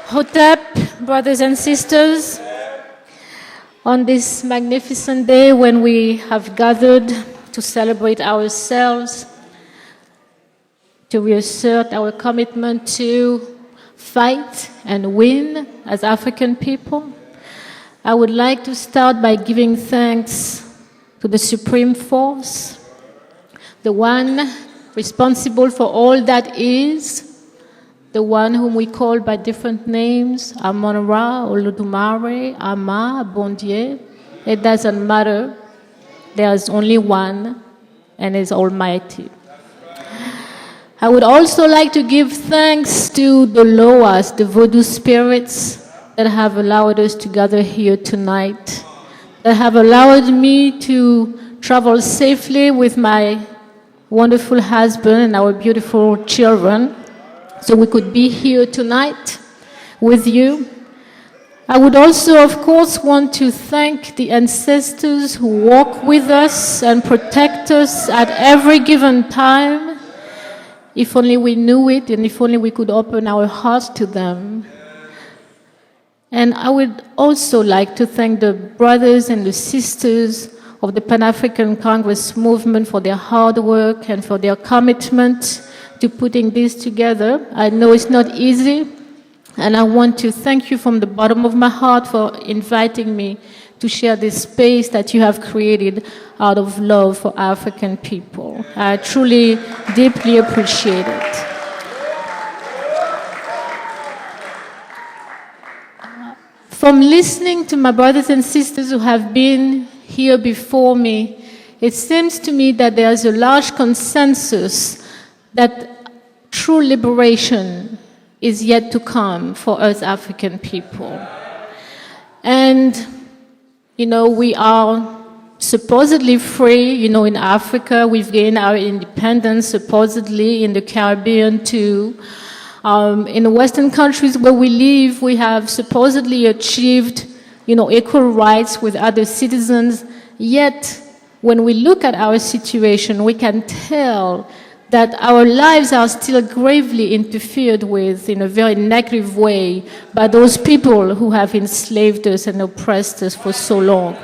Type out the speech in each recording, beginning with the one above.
Hotep, brothers and sisters, on this magnificent day when we have gathered to celebrate ourselves, to reassert our commitment to fight and win as African people, I would like to start by giving thanks to the Supreme Force, the one responsible for all that is, the one whom we call by different names, Amon-Ra, Olodumare, Ama, Bondier. It doesn't matter. There's only one, and is Almighty. I would also like to give thanks to the Loas, the Vodou spirits that have allowed us to gather here tonight, that have allowed me to travel safely with my wonderful husband and our beautiful children, so we could be here tonight with you. I would also, of course, want to thank the ancestors who walk with us and protect us at every given time. If only we knew it, and if only we could open our hearts to them. And I would also like to thank the brothers and the sisters of the Pan-African Congress movement for their hard work and for their commitment to putting this together. I know it's not easy, and I want to thank you from the bottom of my heart for inviting me to share this space that you have created out of love for African people. I truly, deeply appreciate it. From listening to my brothers and sisters who have been here before me, it seems to me that there's a large consensus that true liberation is yet to come for us African people. And, you know, we are supposedly free. You know, in Africa, we've gained our independence, supposedly, in the Caribbean too. In the Western countries where we live, we have supposedly achieved, you know, equal rights with other citizens. Yet, when we look at our situation, we can tell that our lives are still gravely interfered with in a very negative way by those people who have enslaved us and oppressed us for so long.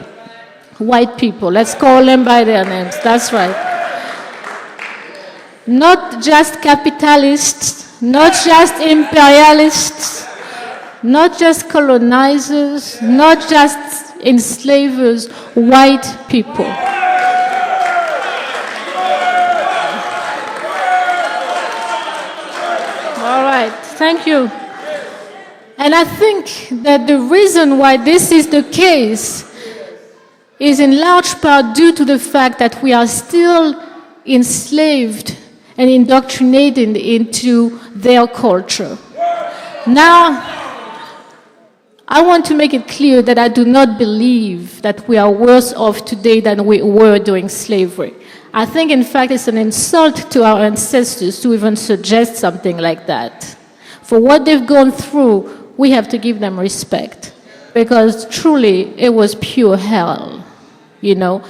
White people, let's call them by their names, that's right. Not just capitalists, not just imperialists, not just colonizers, not just enslavers, white people. All right, thank you. And I think that the reason why this is the case is in large part due to the fact that we are still enslaved and indoctrinated into their culture. Now, I want to make it clear that I do not believe that we are worse off today than we were during slavery. I think, in fact, it's an insult to our ancestors to even suggest something like that. For what they've gone through, we have to give them respect, because truly, it was pure hell, you know.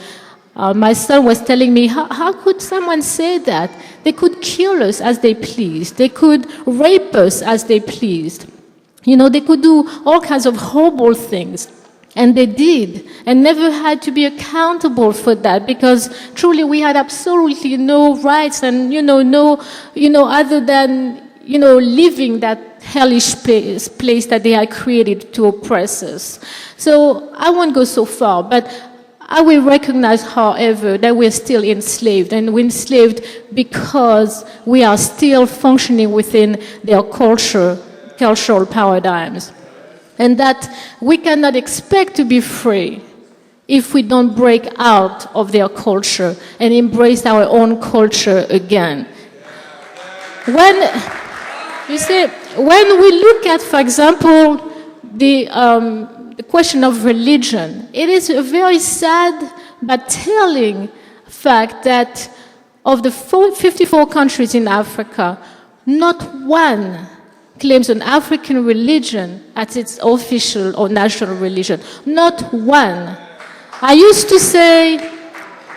My son was telling me, how could someone say that? They could kill us as they pleased. They could rape us as they pleased. You know, they could do all kinds of horrible things. And they did, and never had to be accountable for that, because truly we had absolutely no rights and, other than, living that hellish place that they had created to oppress us. So I won't go so far, but I will recognize, however, that we're still enslaved, and we're enslaved because we are still functioning within their cultural paradigms. And that we cannot expect to be free if we don't break out of their culture and embrace our own culture again. When we look at, for example, the question of religion, it is a very sad but telling fact that of the 54 countries in Africa, not one claims an African religion as its official or national religion. Not one. I used to say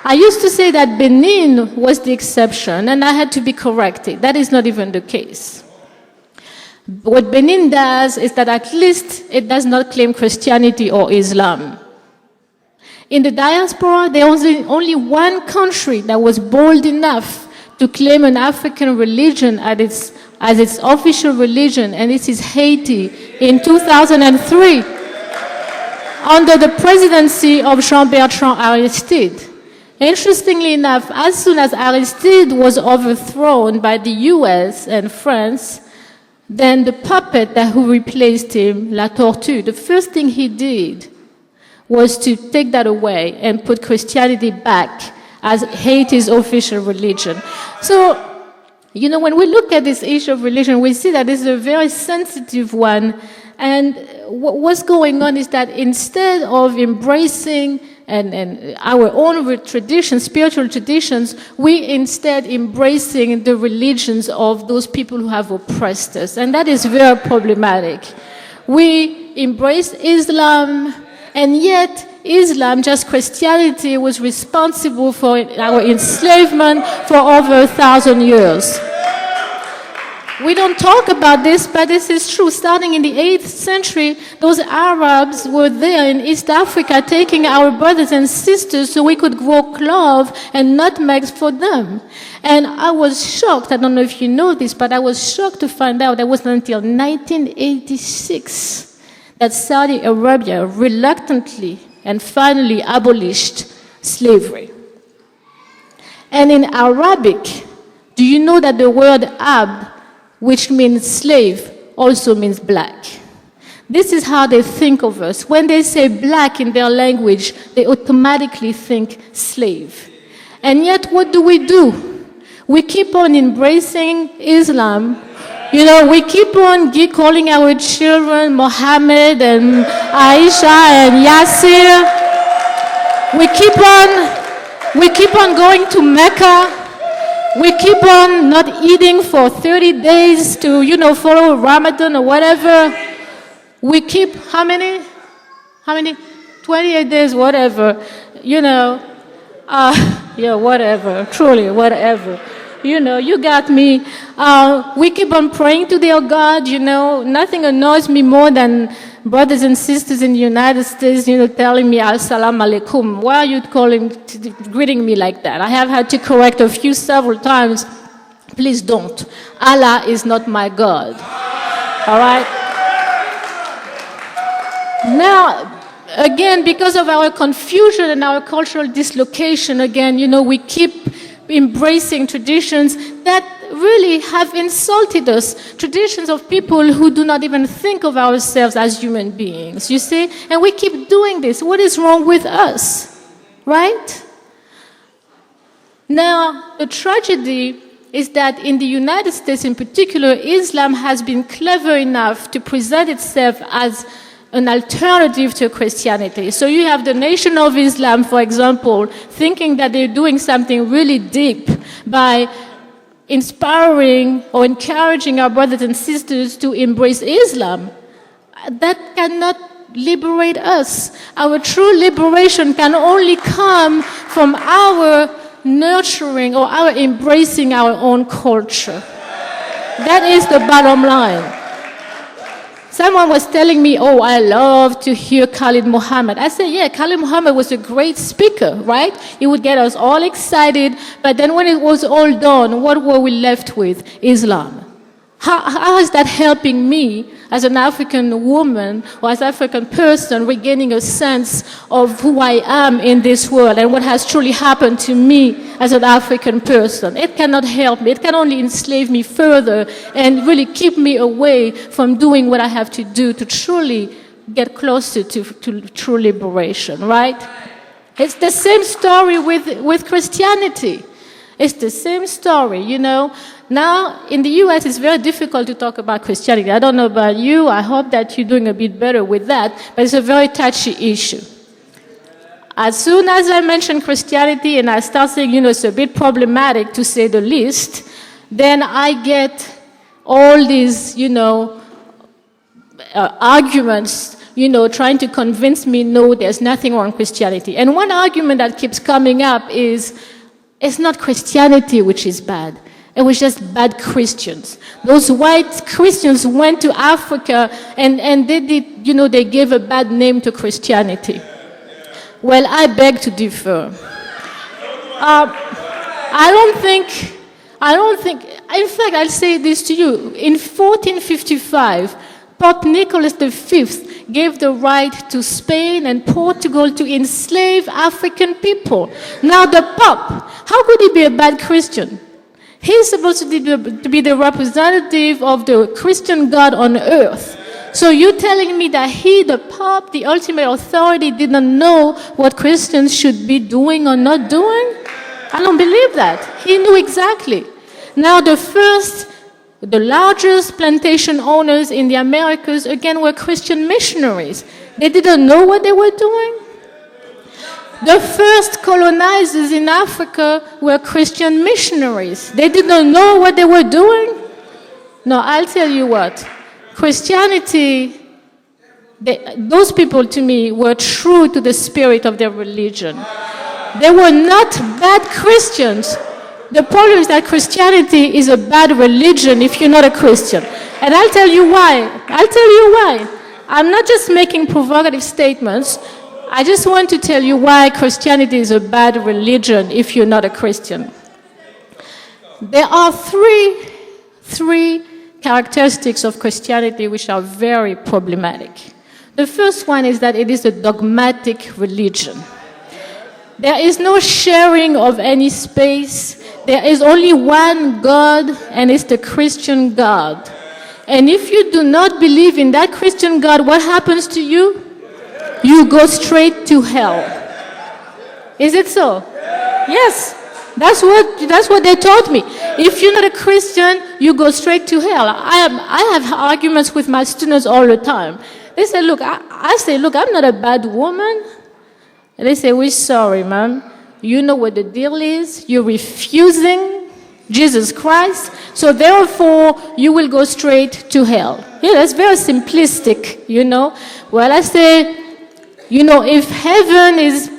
that Benin was the exception, and I had to be corrected. That is not even the case. What Benin does is that at least it does not claim Christianity or Islam. In the diaspora, there was only one country that was bold enough to claim an African religion as its official religion, and this is Haiti in 2003, under the presidency of Jean-Bertrand Aristide. Interestingly enough, as soon as Aristide was overthrown by the US and France, then the puppet who replaced him, La Tortue, the first thing he did was to take that away and put Christianity back as Haiti's official religion. So, when we look at this issue of religion, we see that it's a very sensitive one. And what's going on is that instead of embracing and our own traditions, spiritual traditions, we instead embracing the religions of those people who have oppressed us. And that is very problematic. We embrace Islam, and yet Islam, just Christianity, was responsible for our enslavement for over 1,000 years. We don't talk about this, but this is true. Starting in the 8th century, those Arabs were there in East Africa taking our brothers and sisters so we could grow cloves and nutmegs for them. And I was shocked, I don't know if you know this, but I was shocked to find out that it wasn't until 1986 that Saudi Arabia reluctantly and finally abolished slavery. And in Arabic, do you know that the word Ab, which means slave, also means black? This is how they think of us. When they say black in their language, they automatically think slave. And yet, what do? We keep on embracing Islam. We keep on calling our children Mohammed and Aisha and Yasir. We keep on going to Mecca. We keep on not eating for 30 days to, follow Ramadan or whatever. We keep, how many? 28 days, whatever. Whatever, truly, whatever. You got me. We keep on praying to their God, Nothing annoys me more than brothers and sisters in the United States, telling me, As-salamu alaikum. Why are you greeting me like that? I have had to correct a few several times. Please don't. Allah is not my God. All right? Now, again, because of our confusion and our cultural dislocation, again, we keep embracing traditions that really have insulted us, traditions of people who do not even think of ourselves as human beings, you see? And we keep doing this. What is wrong with us, right? Now, the tragedy is that in the United States in particular, Islam has been clever enough to present itself as an alternative to Christianity. So you have the Nation of Islam, for example, thinking that they're doing something really deep by inspiring or encouraging our brothers and sisters to embrace Islam. That cannot liberate us. Our true liberation can only come from our nurturing or our embracing our own culture. That is the bottom line. Someone was telling me, I love to hear Khalid Muhammad. I said, yeah, Khalid Muhammad was a great speaker, right? He would get us all excited, but then when it was all done, what were we left with? Islam. How is that helping me as an African woman or as an African person regaining a sense of who I am in this world and what has truly happened to me as an African person? It cannot help me. It can only enslave me further and really keep me away from doing what I have to do to truly get closer to true liberation, right? It's the same story with Christianity. It's the same story, Now, in the U.S., it's very difficult to talk about Christianity. I don't know about you. I hope that you're doing a bit better with that. But it's a very touchy issue. As soon as I mention Christianity and I start saying, it's a bit problematic to say the least, then I get all these, arguments, trying to convince me, no, there's nothing wrong with Christianity. And one argument that keeps coming up is, it's not Christianity which is bad. It was just bad Christians. Those white Christians went to Africa and they did, they gave a bad name to Christianity. Well, I beg to differ. I don't think, in fact, I'll say this to you. In 1455, Pope Nicholas V gave the right to Spain and Portugal to enslave African people. Now the Pope, how could he be a bad Christian? He's supposed to be the representative of the Christian God on earth. So you're telling me that he, the Pope, the ultimate authority, did not know what Christians should be doing or not doing? I don't believe that. He knew exactly. Now the largest plantation owners in the Americas, again, were Christian missionaries. They didn't know what they were doing. The first colonizers in Africa were Christian missionaries. They didn't know what they were doing. No, I'll tell you what. Christianity, those people to me were true to the spirit of their religion. They were not bad Christians. The problem is that Christianity is a bad religion if you're not a Christian. And I'll tell you why. I'm not just making provocative statements. I just want to tell you why Christianity is a bad religion if you're not a Christian. There are three characteristics of Christianity which are very problematic. The first one is that it is a dogmatic religion. There is no sharing of any space. There is only one God, and it's the Christian God. And if you do not believe in that Christian God, what happens to you? You go straight to hell. Is it so? Yes. That's what they taught me. If you're not a Christian, you go straight to hell. I have arguments with my students all the time. They say, look, I say, look, I'm not a bad woman. And they say, we're sorry, ma'am. You know what the deal is. You're refusing Jesus Christ. So therefore, you will go straight to hell. Yeah, that's very simplistic, Well, I say, if heaven is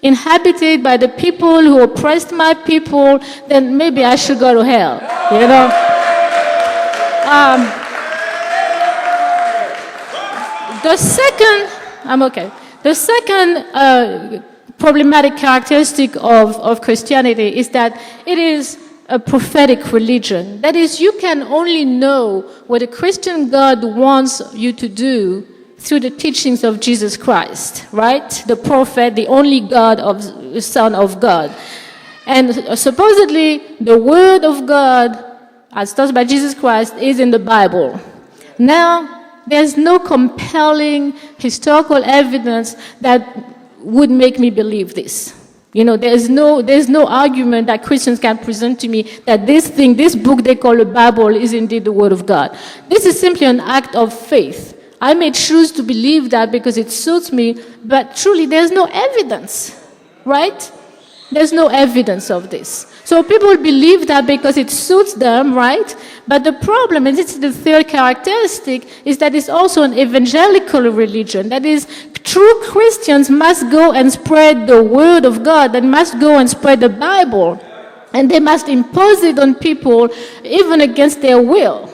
inhabited by the people who oppressed my people, then maybe I should go to hell, The second problematic characteristic of Christianity is that it is a prophetic religion. That is, you can only know what a Christian God wants you to do through the teachings of Jesus Christ, right? The prophet, the only Son of God. And supposedly, the Word of God, as taught by Jesus Christ, is in the Bible. Now, there's no compelling historical evidence that would make me believe this. There's no argument that Christians can present to me that this book they call the Bible is indeed the Word of God. This is simply an act of faith. I may choose to believe that because it suits me, but truly there's no evidence, right? There's no evidence of this. So people believe that because it suits them, right? But the problem, and this is the third characteristic, is that it's also an evangelical religion. That is, true Christians must go and spread the Word of God, and must go and spread the Bible. And they must impose it on people even against their will.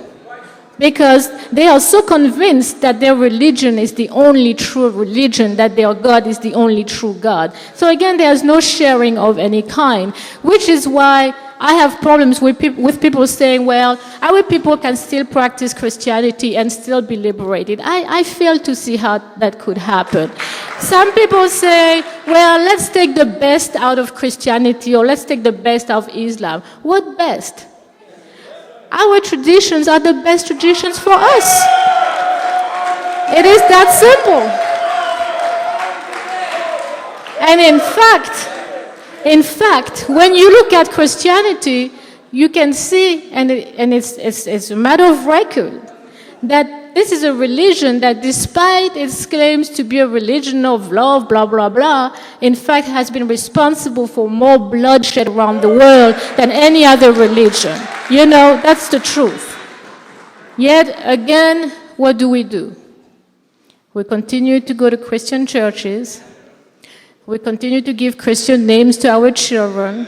Because they are so convinced that their religion is the only true religion, that their God is the only true God. So again, there's no sharing of any kind, which is why I have problems with people saying, well, our people can still practice Christianity and still be liberated. I fail to see how that could happen. Some people say, well, let's take the best out of Christianity, or let's take the best out of Islam. What best? Our traditions are the best traditions for us. It is that simple. And in fact, when you look at Christianity, you can see, and it's a matter of record, that this is a religion that, despite its claims to be a religion of love, blah, blah, blah, in fact has been responsible for more bloodshed around the world than any other religion. That's the truth. Yet, again, what do? We continue to go to Christian churches. We continue to give Christian names to our children.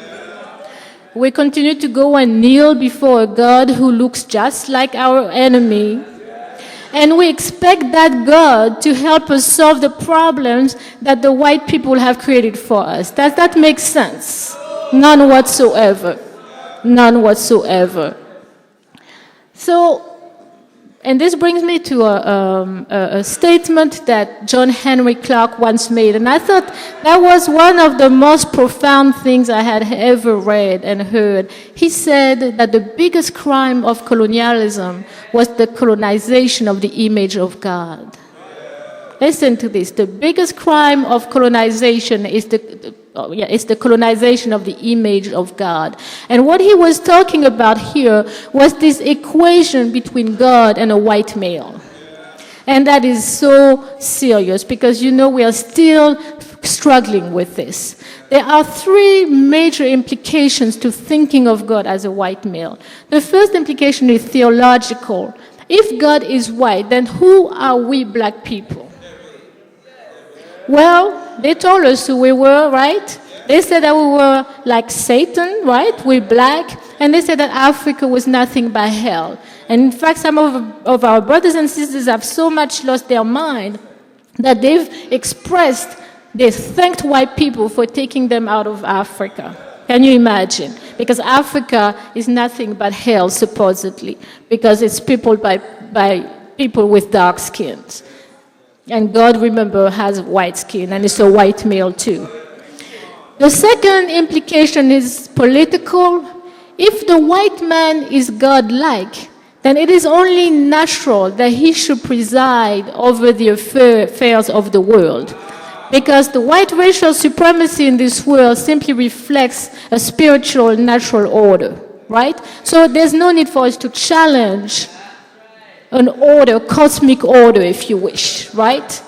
We continue to go and kneel before a God who looks just like our enemy. And we expect that God to help us solve the problems that the white people have created for us. Does that make sense? None whatsoever. None whatsoever. So, and this brings me to a statement that John Henry Clark once made. And I thought that was one of the most profound things I had ever read and heard. He said that the biggest crime of colonialism was the colonization of the image of God. Listen to this. The biggest crime of colonization is the colonization of the image of God. And what he was talking about here was this equation between God and a white male. And that is so serious because, we are still struggling with this. There are three major implications to thinking of God as a white male. The first implication is theological. If God is white, then who are we black people? Well, they told us who we were, right? They said that we were like Satan, right? We're black. And they said that Africa was nothing but hell. And in fact, some of our brothers and sisters have so much lost their mind that they've expressed, they thanked white people for taking them out of Africa. Can you imagine? Because Africa is nothing but hell, supposedly, because it's peopled by people with dark skins. And God, remember, has white skin, and it's a white male too. The second implication is political. If the white man is God-like, then it is only natural that he should preside over the affairs of the world. Because the white racial supremacy in this world simply reflects a spiritual, natural order, right? So there's no need for us to challenge an order, cosmic order, if you wish, right?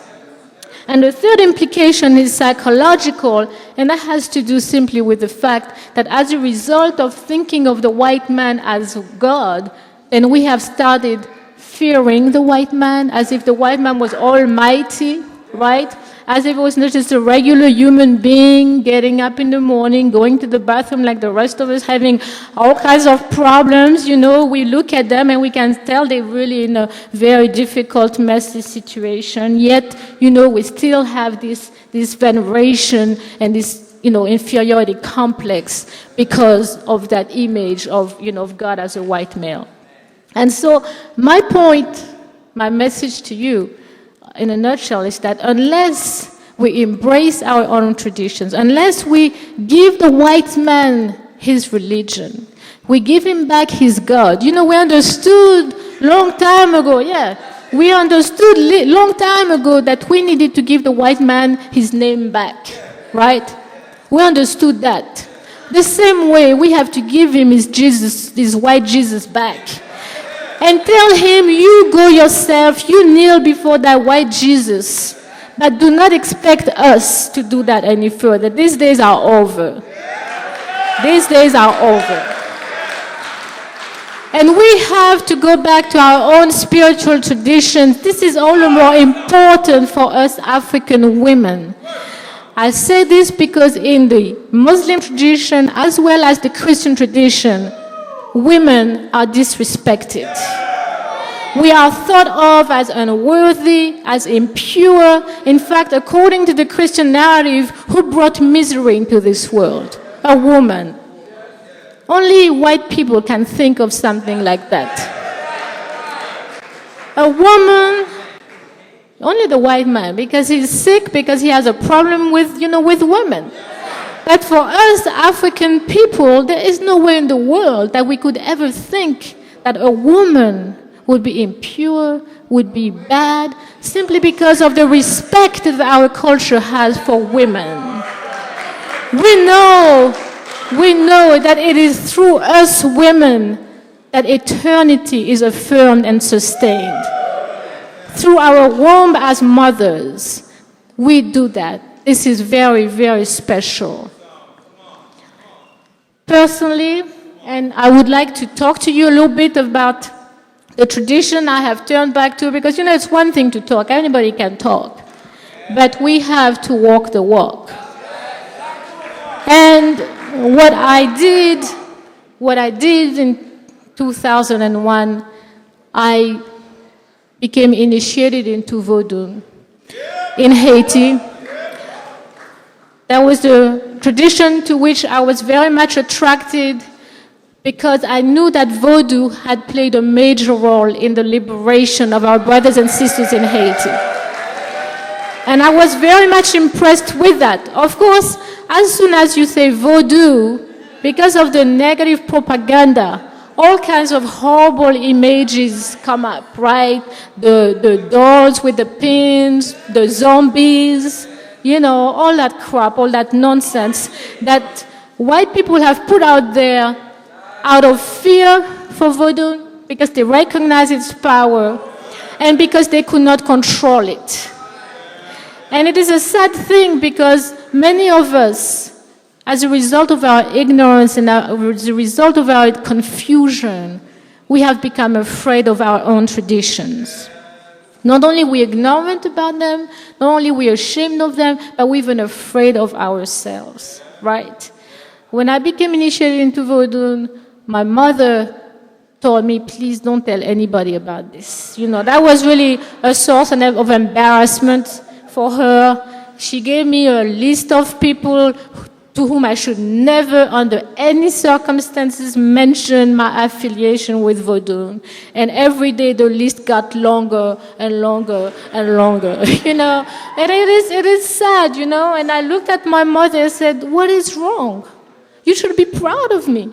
And the third implication is psychological, and that has to do simply with the fact that as a result of thinking of the white man as God, then we have started fearing the white man as if the white man was almighty, right? As if it was not just a regular human being getting up in the morning, going to the bathroom like the rest of us, having all kinds of problems. We look at them and we can tell they're really in a very difficult, messy situation. Yet, we still have this veneration and this, inferiority complex because of that image of God as a white male. And so my point, my message to you, in a nutshell, is that unless we embrace our own traditions, unless we give the white man his religion, we give him back his God. We understood long time ago, we understood long time ago that we needed to give the white man his name back, right? We understood that. The same way we have to give him his white Jesus back. And tell him, you go yourself, you kneel before that white Jesus. But do not expect us to do that any further. These days are over. These days are over. And we have to go back to our own spiritual traditions. This is all the more important for us African women. I say this because in the Muslim tradition as well as the Christian tradition, women are disrespected. We are thought of as unworthy, as impure. In fact, according to the Christian narrative, who brought misery into this world? A woman. Only white people can think of something like that. A woman, only the white man, because he's sick, because he has a problem with women. But for us African people, there is nowhere in the world that we could ever think that a woman would be impure, would be bad, simply because of the respect that our culture has for women. We know that it is through us women that eternity is affirmed and sustained. Through our womb as mothers, we do that. This is very, very special. Personally, and I would like to talk to you a little bit about the tradition I have turned back to, because it's one thing to talk, anybody can talk, but we have to walk the walk. And what I did what I did in 2001, I became initiated into Vodou in Haiti. That was the tradition to which I was very much attracted because I knew that Vodou had played a major role in the liberation of our brothers and sisters in Haiti. And I was very much impressed with that. Of course, as soon as you say Vodou, because of the negative propaganda, all kinds of horrible images come up, right? The dolls with the pins, the zombies, you know, all that crap, all that nonsense that white people have put out there out of fear for Vodou because they recognize its power and because they could not control it. And it is a sad thing because many of us, as a result of our ignorance and as a result of our confusion, we have become afraid of our own traditions. Not only are we ignorant about them, not only are we ashamed of them, but we're even afraid of ourselves, right? When I became initiated into Vodou, my mother told me, please don't tell anybody about this. You know, that was really a source of embarrassment for her. She gave me a list of people to whom I should never, under any circumstances, mention my affiliation with Vodou. And every day the list got longer and longer and longer, you know. And it is sad, you know. And I looked at my mother and said, what is wrong? You should be proud of me.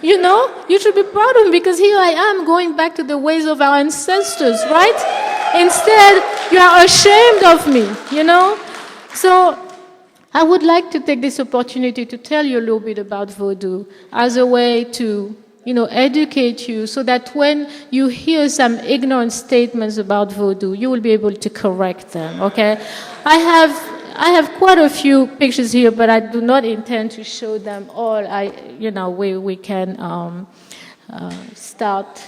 You know, you should be proud of me because here I am going back to the ways of our ancestors, right? Instead, you are ashamed of me, you know. So I would like to take this opportunity to tell you a little bit about Vodou as a way to, you know, educate you so that when you hear some ignorant statements about Vodou, you will be able to correct them, okay? I have quite a few pictures here, but I do not intend to show them all. We can start.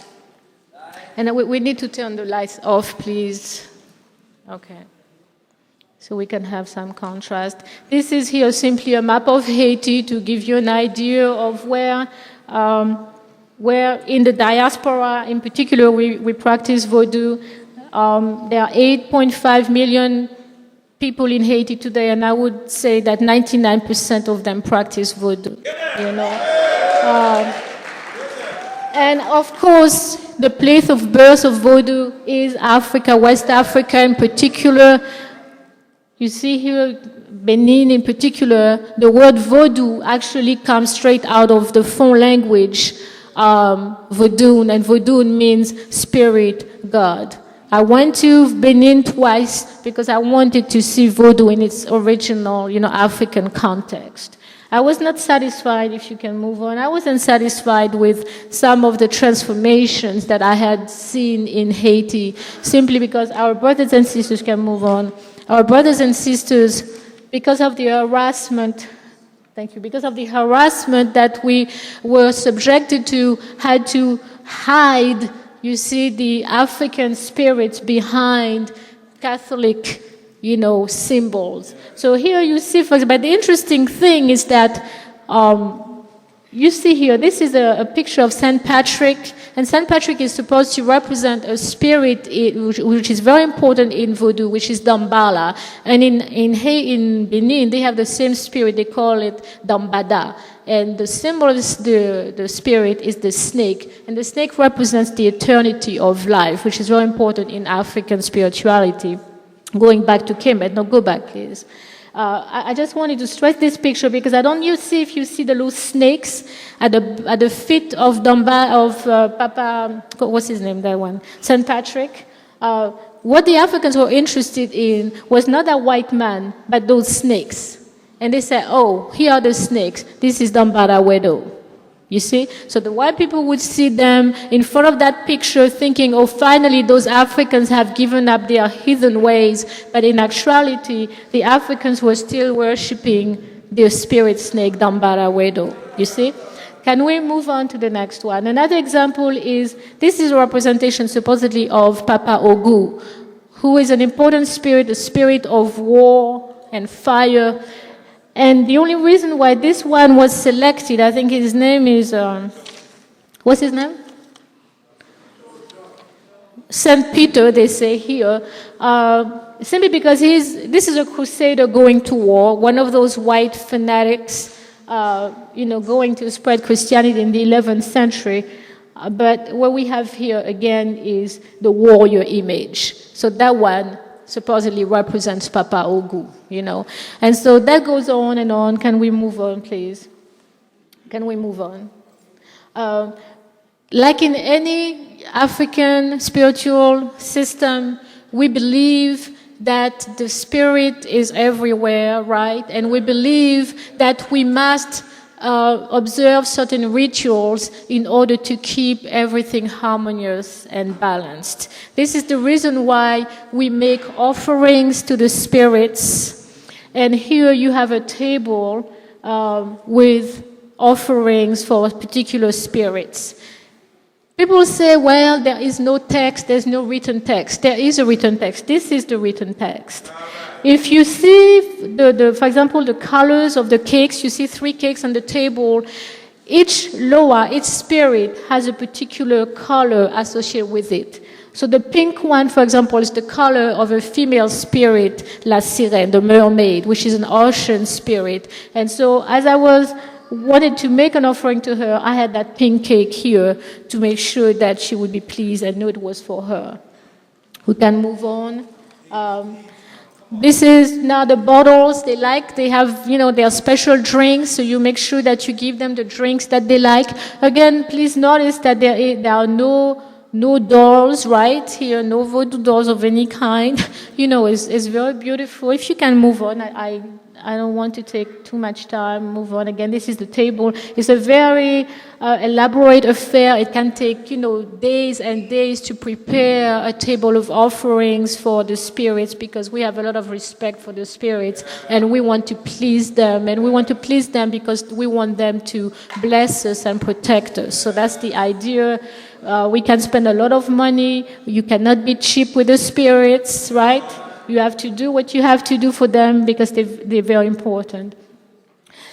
And we need to turn the lights off, please. Okay. So we can have some contrast. This is here simply a map of Haiti to give you an idea of where in the diaspora, in particular, we practice Vodou. There are 8.5 million people in Haiti today, and I would say that 99% of them practice Vodou, you know. And of course, the place of birth of Vodou is Africa, West Africa in particular. You see here, Benin in particular, the word Vodou actually comes straight out of the Fon language, Vodou, and Vodou means spirit, God. I went to Benin twice because I wanted to see Vodou in its original, you know, African context. I was not satisfied, if you can move on, I wasn't satisfied with some of the transformations that I had seen in Haiti, simply because our brothers and sisters can move on. Our brothers and sisters, because of the harassment, because of the harassment that we were subjected to, had to hide, you see, the African spirits behind Catholic, you know, symbols. So here you see, but the interesting thing is that you see here, this is a picture of Saint Patrick, and Saint Patrick is supposed to represent a spirit which is very important in Vodou, which is Dambala. And in Benin, they have the same spirit, they call it Dambada. And the symbol of the spirit is the snake, and the snake represents the eternity of life, which is very important in African spirituality. Going back to Kemet, no, go back, please. I just wanted to stress this picture because I don't see if you see the little snakes at the feet of Papa, what's his name, that one? St. Patrick. What the Africans were interested in was not a white man, but those snakes. And they said, oh, here are the snakes. This is Dambara Wedo. You see? So the white people would see them in front of that picture thinking, oh, finally those Africans have given up their heathen ways. But in actuality, the Africans were still worshipping their spirit snake, Dambara Wedo. You see? Can we move on to the next one? Another example is, this is a representation supposedly of Papa Ogu, who is an important spirit, a spirit of war and fire. And the only reason why this one was selected, I think his name is, what's his name? Saint Peter, they say here, simply because this is a crusader going to war, one of those white fanatics, going to spread Christianity in the 11th century. But what we have here again is the warrior image. So that one supposedly represents Papa Ogu, And so that goes on and on. Can we move on, please? Can we move on? Like in any African spiritual system, we believe that the spirit is everywhere, right? And we believe that we must observe certain rituals in order to keep everything harmonious and balanced. This is the reason why we make offerings to the spirits. And here you have a table with offerings for particular spirits. People say, well, there is no text, there's no written text. There is a written text. This is the written text. If you see, for example, the colors of the cakes, you see 3 cakes on the table. Each loa, each spirit has a particular color associated with it. So the pink one, for example, is the color of a female spirit, la sirène, the mermaid, which is an ocean spirit. And so as I wanted to make an offering to her, I had that pink cake here to make sure that she would be pleased and know it was for her. We can move on. This is now the bottles they like. They have, their special drinks, so you make sure that you give them the drinks that they like. Again, please notice that there are no dolls, right? Here, no Vodou dolls of any kind. It's very beautiful. If you can move on, I don't want to take too much time. Move on. Again, this is the table. It's a very elaborate affair. It can take, days and days to prepare a table of offerings for the spirits, because we have a lot of respect for the spirits and we want to please them. And we want to please them because we want them to bless us and protect us. So that's the idea. We can spend a lot of money. You cannot be cheap with the spirits, right? You have to do what you have to do for them because they're very important.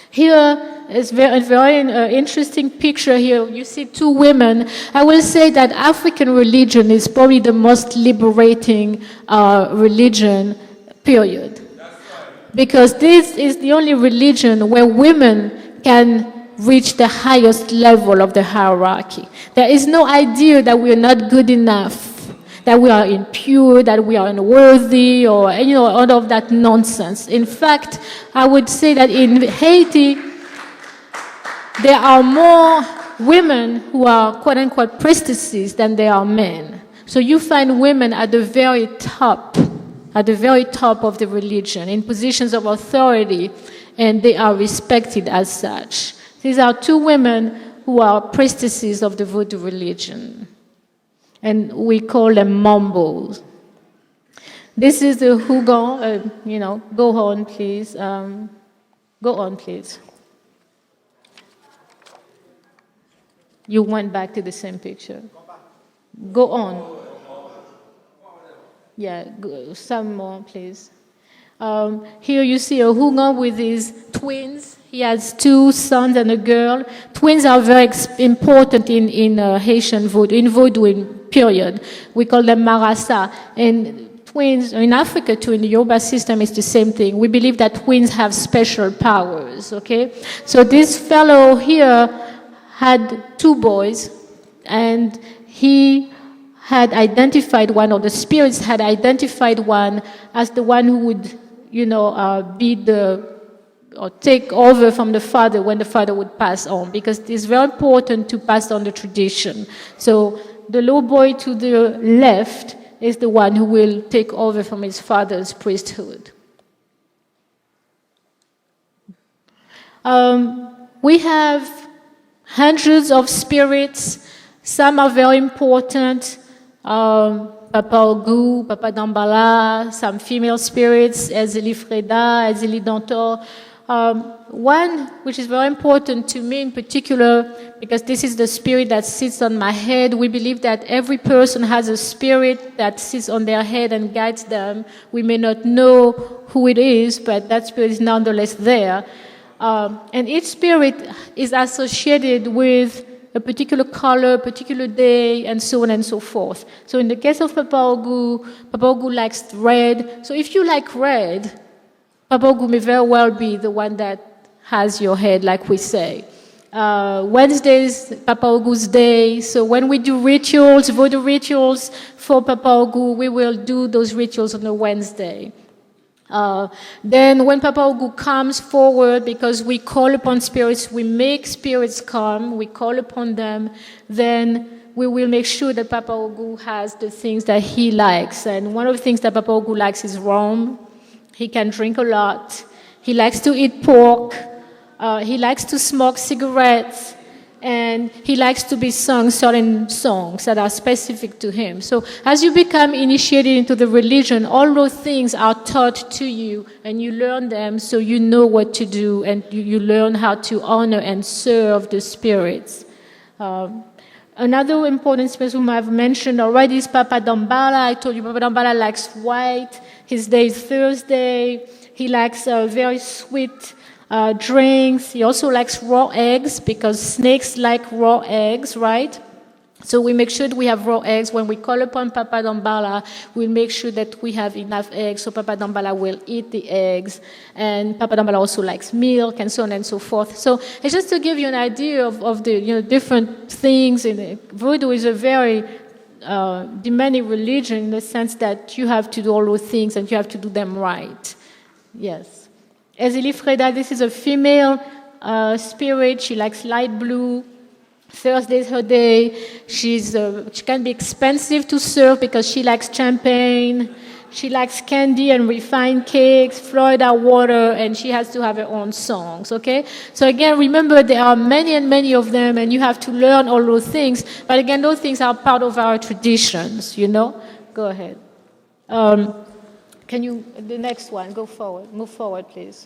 Here is a very interesting picture here. You see 2 women. I will say that African religion is probably the most liberating religion, period. Because this is the only religion where women can reach the highest level of the hierarchy. There is no idea that we are not good enough, that we are impure, that we are unworthy, or all of that nonsense. In fact, I would say that in Haiti, there are more women who are quote-unquote priestesses than there are men. So you find women at the very top of the religion, in positions of authority, and they are respected as such. These are 2 women who are priestesses of the Vodou religion. And we call them Mambos. This is the Hugon, go on, please. Go on, please. You went back to the same picture. Go on. Yeah, some more, please. Here you see a Hugon with his twins. He has 2 sons and a girl. Twins are very important in Haitian Vodou, in Vodou, period. We call them marasa. And twins, in Africa too, in the Yoruba system, it's the same thing. We believe that twins have special powers, okay? So this fellow here had 2 boys, and he had identified one, or the spirits had identified one as the one who would, be or take over from the father when the father would pass on, because it's very important to pass on the tradition. So the little boy to the left is the one who will take over from his father's priesthood. We have hundreds of spirits. Some are very important. Papa Ogu, Papa Dambala, some female spirits, Ezeli Freda, Ezeli Dantor. One which is very important to me in particular, because this is the spirit that sits on my head. We believe that every person has a spirit that sits on their head and guides them. We may not know who it is, but that spirit is nonetheless there. And each spirit is associated with a particular color, particular day, and so on and so forth. So in the case of Papa Ogu likes red. So if you like red, Papa Ogu may very well be the one that has your head, like we say. Wednesdays, Papa Ogu's day. So when we do rituals, Voodoo rituals for Papa Ogu, we will do those rituals on a Wednesday. Then when Papa Ogu comes forward, because we call upon spirits, we make spirits come, we call upon them, then we will make sure that Papa Ogu has the things that he likes. And one of the things that Papa Ogu likes is rum. He can drink a lot. He likes to eat pork. He likes to smoke cigarettes. And he likes to be sung certain songs that are specific to him. So as you become initiated into the religion, all those things are taught to you, and you learn them so you know what to do, and you learn how to honor and serve the spirits. Another important spirit whom I've mentioned already is Papa Dambala. I told you Papa Dambala likes white. His day is Thursday. He likes very sweet drinks. He also likes raw eggs, because snakes like raw eggs, right? So we make sure that we have raw eggs. When we call upon Papa Dambala, we make sure that we have enough eggs, so Papa Dambala will eat the eggs. And Papa Dambala also likes milk, and so on and so forth. So it's just to give you an idea of the different things. Voodoo is a very demanding religion, in the sense that you have to do all those things, and you have to do them right. Yes. Ezili Freda, this is a female spirit. She likes light blue. Thursday is her day. She can be expensive to serve because she likes champagne. She likes candy and refined cakes, Florida water, and she has to have her own songs, okay? So again, remember, there are many and many of them, and you have to learn all those things. But again, those things are part of our traditions, you know? Go ahead. Can you, the next one, go forward, move forward, please.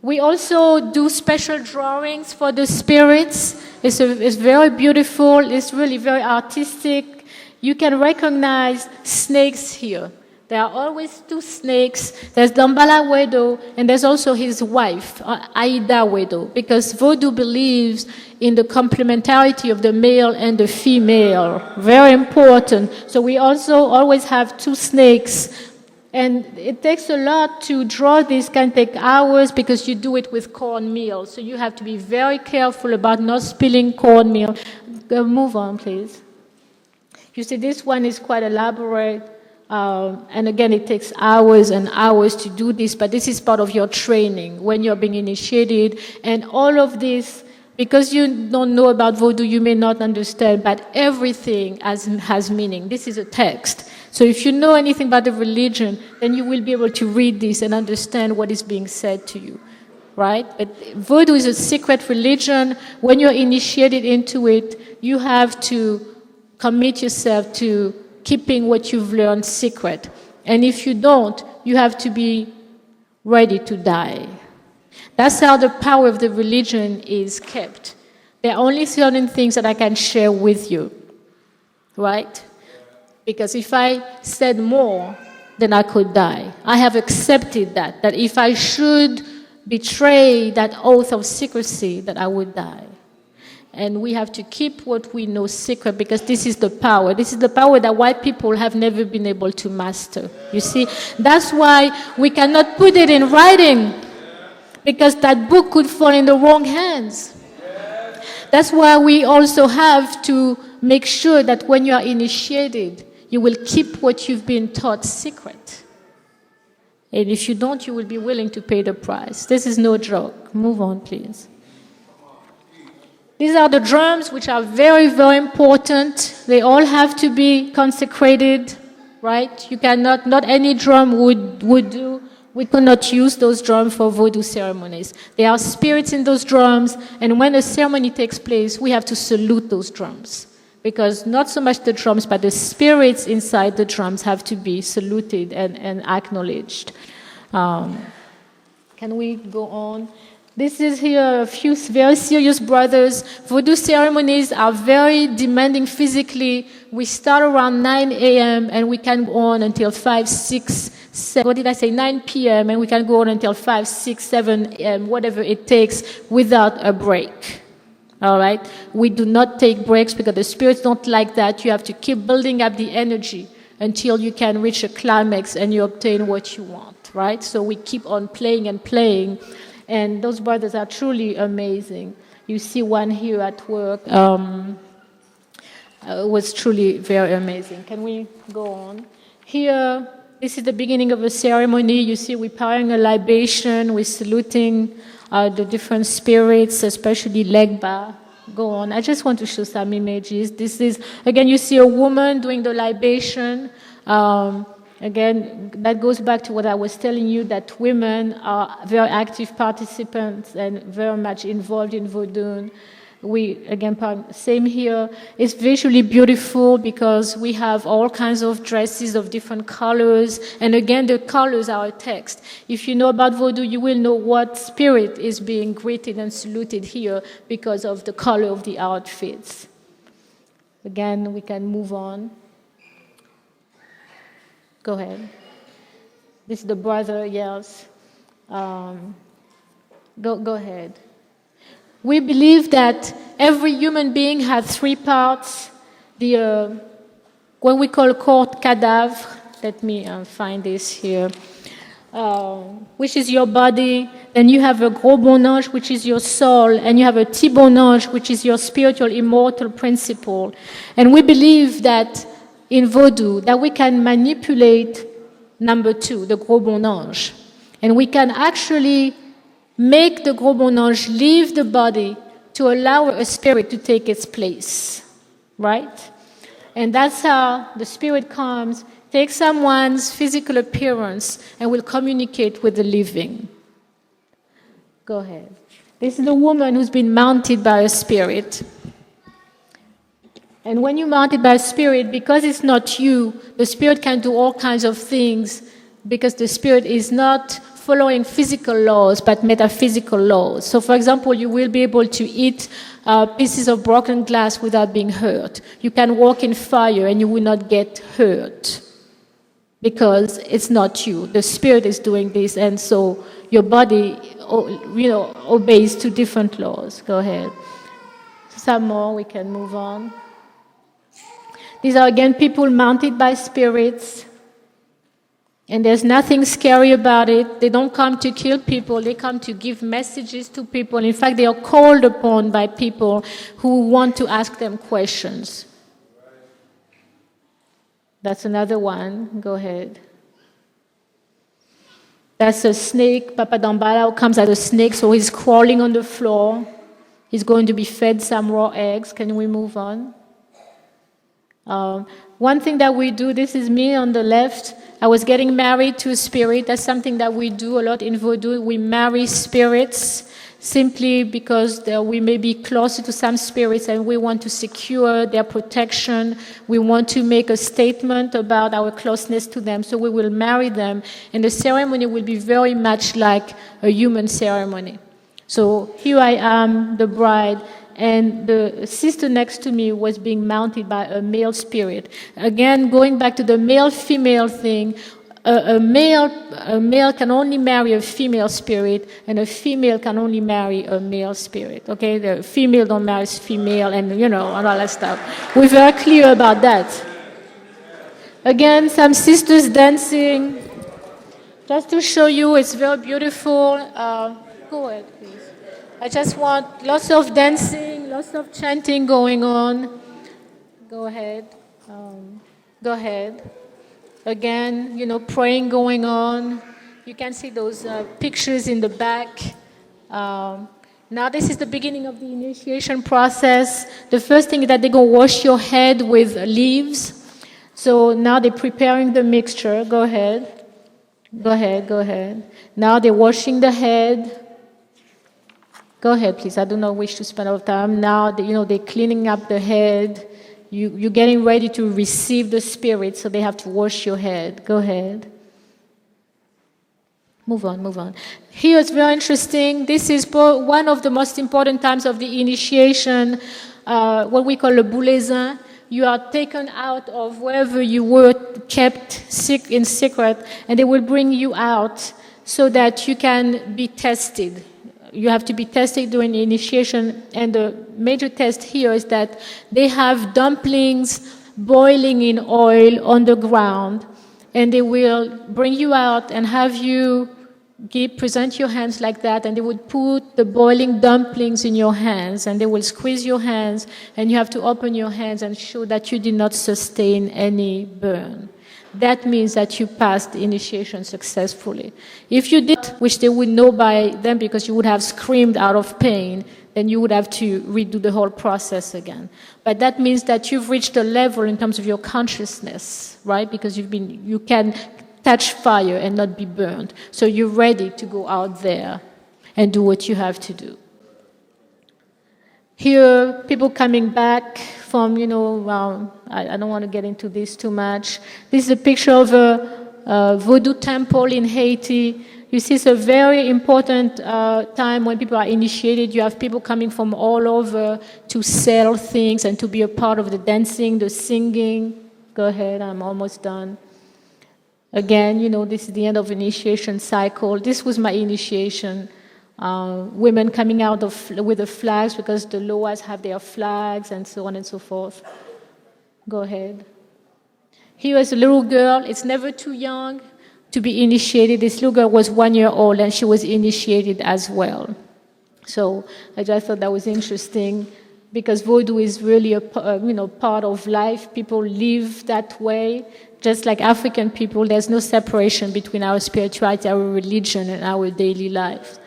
We also do special drawings for the spirits. It's very beautiful. It's really very artistic. You can recognize snakes here. There are always two snakes. There's Dambala Wedo, and there's also his wife, Aida Wedo, because Vodou believes in the complementarity of the male and the female. Very important. So we also always have two snakes. And it takes a lot to draw this, can take hours, because you do it with cornmeal. So you have to be very careful about not spilling cornmeal. Move on, please. You see, this one is quite elaborate. And again, it takes hours and hours to do this, but this is part of your training when you're being initiated. And all of this, because you don't know about Vodou, you may not understand, but everything has meaning. This is a text. So if you know anything about the religion, then you will be able to read this and understand what is being said to you, right? But Vodou is a secret religion. When you're initiated into it, you have to commit yourself to keeping what you've learned secret. And if you don't, you have to be ready to die. That's how the power of the religion is kept. There are only certain things that I can share with you, right? Because if I said more, then I could die. I have accepted that if I should betray that oath of secrecy, that I would die. And we have to keep what we know secret, because this is the power. This is the power that white people have never been able to master. You see, that's why we cannot put it in writing, because that book could fall in the wrong hands. That's why we also have to make sure that when you are initiated, you will keep what you've been taught secret. And if you don't, you will be willing to pay the price. This is no joke. Move on, please. These are the drums, which are very, very important. They all have to be consecrated, right? You cannot, not any drum would do. We cannot use those drums for Vodou ceremonies. There are spirits in those drums, and when a ceremony takes place, we have to salute those drums. Because not so much the drums, but the spirits inside the drums have to be saluted and acknowledged. Can Can we go on? This is here a few very serious brothers. Voodoo ceremonies are very demanding physically. We start around 9 a.m. and we can go on until 5, 6, 7, what did I say, 9 p.m. and we can go on until 5, 6, 7 a.m., whatever it takes, without a break. All right? We do not take breaks because the spirits don't like that. You have to keep building up the energy until you can reach a climax and you obtain what you want, right? So we keep on playing and playing. And those brothers are truly amazing. You see one here at work. Was truly very amazing. Can we go on? Here, this is the beginning of a ceremony. You see we're pouring a libation. We're saluting the different spirits, especially Legba. Go on. I just want to show some images. This is, again, you see a woman doing the libation. Again, that goes back to what I was telling you, that women are very active participants and very much involved in Vodou. We, again, same here. It's visually beautiful because we have all kinds of dresses of different colors. And again, the colors are a text. If you know about Vodou, you will know what spirit is being greeted and saluted here because of the color of the outfits. Again, we can move on. Go ahead. This is the brother yells. Go ahead. We believe that every human being has three parts. The what we call corps cadavre. Let me find this here. Which is your body. Then you have a gros bon ange, which is your soul, and you have a petit bon ange, which is your spiritual immortal principle. And we believe that in Vodou, that we can manipulate number 2, the gros bon ange. And we can actually make the gros bon ange leave the body to allow a spirit to take its place, right? And that's how the spirit comes, takes someone's physical appearance, and will communicate with the living. Go ahead. This is the woman who's been mounted by a spirit. And when you're mounted by a spirit, because it's not you, the spirit can do all kinds of things because the spirit is not following physical laws but metaphysical laws. So, for example, you will be able to eat pieces of broken glass without being hurt. You can walk in fire and you will not get hurt because it's not you. The spirit is doing this, and so your body, obeys to different laws. Go ahead. Some more, we can move on. These are, again, people mounted by spirits. And there's nothing scary about it. They don't come to kill people. They come to give messages to people. In fact, they are called upon by people who want to ask them questions. That's another one. Go ahead. That's a snake. Papa Dambala comes as a snake, so he's crawling on the floor. He's going to be fed some raw eggs. Can we move on? One thing that we do, this is me on the left. I was getting married to a spirit. That's something that we do a lot in Vodou. We marry spirits simply because we may be closer to some spirits and we want to secure their protection. We want to make a statement about our closeness to them, so we will marry them. And the ceremony will be very much like a human ceremony. So here I am, the bride, and the sister next to me was being mounted by a male spirit. Again, going back to the male-female thing, a male can only marry a female spirit, and a female can only marry a male spirit. Okay, the female don't marry female, and and all that stuff. We're very clear about that. Again, some sisters dancing. Just to show you, it's very beautiful. Go ahead, please. I just want lots of dancing, lots of chanting going on. Go ahead. Go ahead. Again, praying going on. You can see those pictures in the back. Now this is the beginning of the initiation process. The first thing is that they're going to wash your head with leaves. So now they're preparing the mixture. Go ahead. Go ahead, go ahead. Now they're washing the head. Go ahead, please. I do not wish to spend a lot of time. Now, they're cleaning up the head. You're getting ready to receive the spirit, so they have to wash your head. Go ahead. Move on, move on. Here it's very interesting. This is one of the most important times of the initiation, what we call le boulezin. You are taken out of wherever you were kept in secret, and they will bring you out so that you can be tested. You have to be tested during the initiation, and the major test here is that they have dumplings boiling in oil on the ground, and they will bring you out and have you present your hands like that, and they would put the boiling dumplings in your hands, and they will squeeze your hands, and you have to open your hands and show that you did not sustain any burn. That means that you passed the initiation successfully. If you did, which they would know by then because you would have screamed out of pain, then you would have to redo the whole process again. But that means that you've reached a level in terms of your consciousness, right? Because you can touch fire and not be burned. So you're ready to go out there and do what you have to do. Here, people coming back from, I don't want to get into this too much. This is a picture of a Vodou temple in Haiti. You see, it's a very important time when people are initiated. You have people coming from all over to sell things and to be a part of the dancing, the singing. Go ahead, I'm almost done. Again, this is the end of initiation cycle. This was my initiation. Women coming out with the flags because the Loas have their flags and so on and so forth. Go ahead. Here is a little girl. It's never too young to be initiated. This little girl was 1 year old and she was initiated as well. So I just thought that was interesting because Vodou is really a part of life. People live that way. Just like African people, there's no separation between our spirituality, our religion, and our daily lives.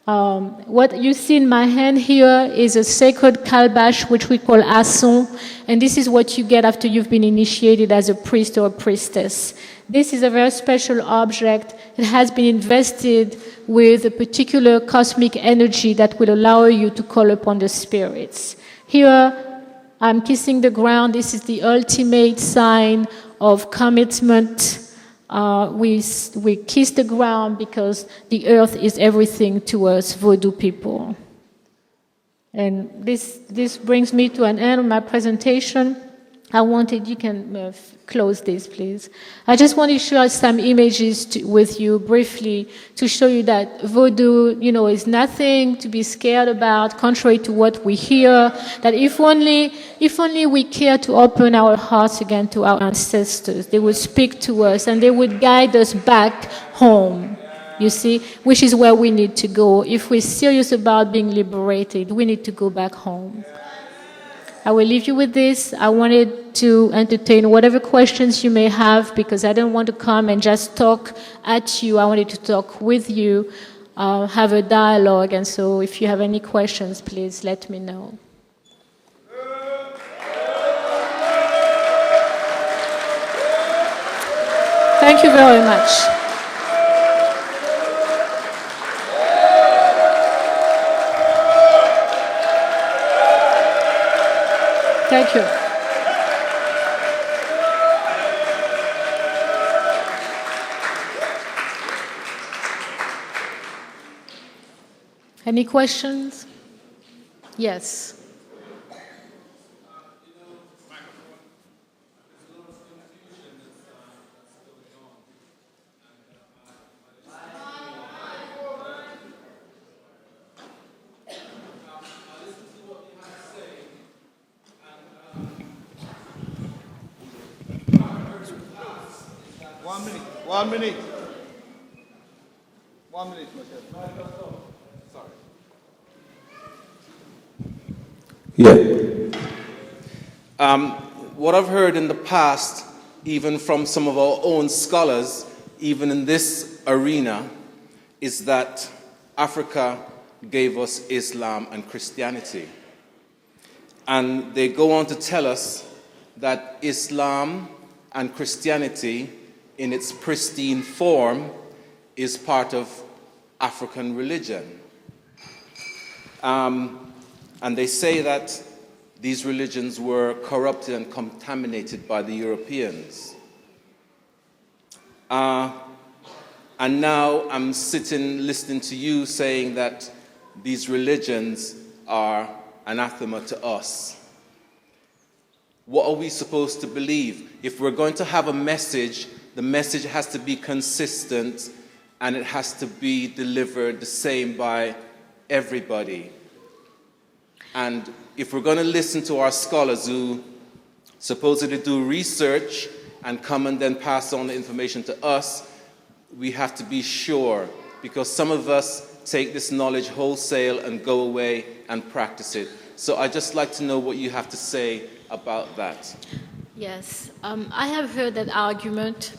What you see in my hand here is a sacred calabash, which we call asson, and this is what you get after you've been initiated as a priest or a priestess. This is a very special object. It has been invested with a particular cosmic energy that will allow you to call upon the spirits. Here, I'm kissing the ground. This is the ultimate sign of commitment. We kiss the ground because the earth is everything to us Vodou people. And this brings me to an end of my presentation. You can close this, please. I just want to share some images with you briefly to show you that Vodou, is nothing to be scared about, contrary to what we hear, that if only we care to open our hearts again to our ancestors, they would speak to us and they would guide us back home, you see, which is where we need to go. If we're serious about being liberated, we need to go back home. I will leave you with this. I wanted to entertain whatever questions you may have because I didn't want to come and just talk at you. I wanted to talk with you, have a dialogue. And so if you have any questions, please let me know. Thank you very much. Thank you. Any questions? Yes. One minute. 1 minute, Michelle. Sorry. Yeah. What I've heard in the past, even from some of our own scholars, even in this arena, is that Africa gave us Islam and Christianity. And they go on to tell us that Islam and Christianity in its pristine form is part of African religion. And they say that these religions were corrupted and contaminated by the Europeans. And now I'm sitting listening to you saying that these religions are anathema to us. What are we supposed to believe? If we're going to have a message, the message has to be consistent and it has to be delivered the same by everybody. And if we're going to listen to our scholars who supposedly do research and come and then pass on the information to us, we have to be sure, because some of us take this knowledge wholesale and go away and practice it. So I'd just like to know what you have to say about that. Yes, I have heard that argument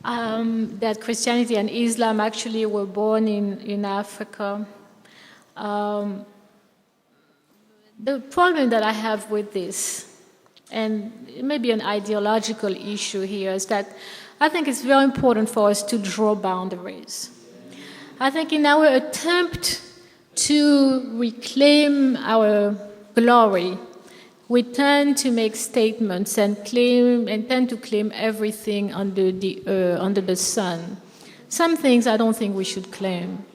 that Christianity and Islam actually were born in Africa. The problem that I have with this, and it may be an ideological issue here, is that I think it's very important for us to draw boundaries. I think in our attempt to reclaim our glory, we tend to make statements and tend to claim everything under the sun. Some things I don't think we should claim.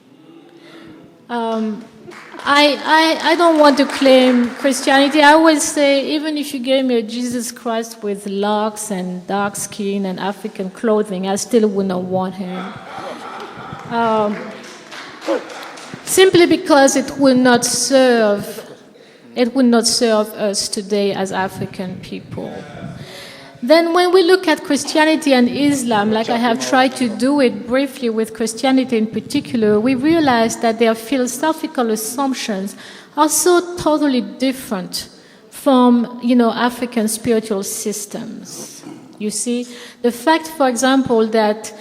I don't want to claim Christianity. I always say, even if you gave me a Jesus Christ with locks and dark skin and African clothing, I still wouldn't want him. Simply because it will not serve us today as African people. Then when we look at Christianity and Islam, like I have tried to do it briefly with Christianity in particular, we realize that their philosophical assumptions are so totally different from, African spiritual systems. You see, the fact, for example, that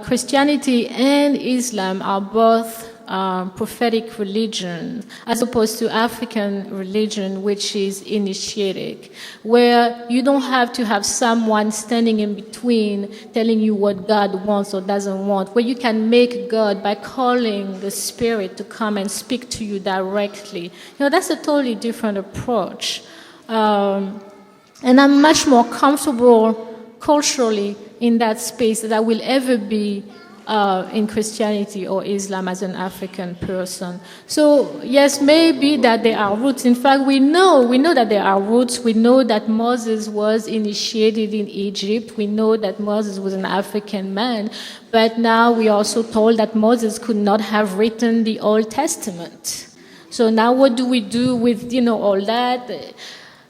Christianity and Islam are both prophetic religion, as opposed to African religion, which is initiatic, where you don't have to have someone standing in between telling you what God wants or doesn't want, where you can make God by calling the Spirit to come and speak to you directly. That's a totally different approach. And I'm much more comfortable culturally in that space than I will ever be in Christianity or Islam as an African person. So yes, maybe that there are roots. In fact, we know that there are roots. We know that Moses was initiated in Egypt. We know that Moses was an African man. But now we are also told that Moses could not have written the Old Testament. So now what do we do with, all that?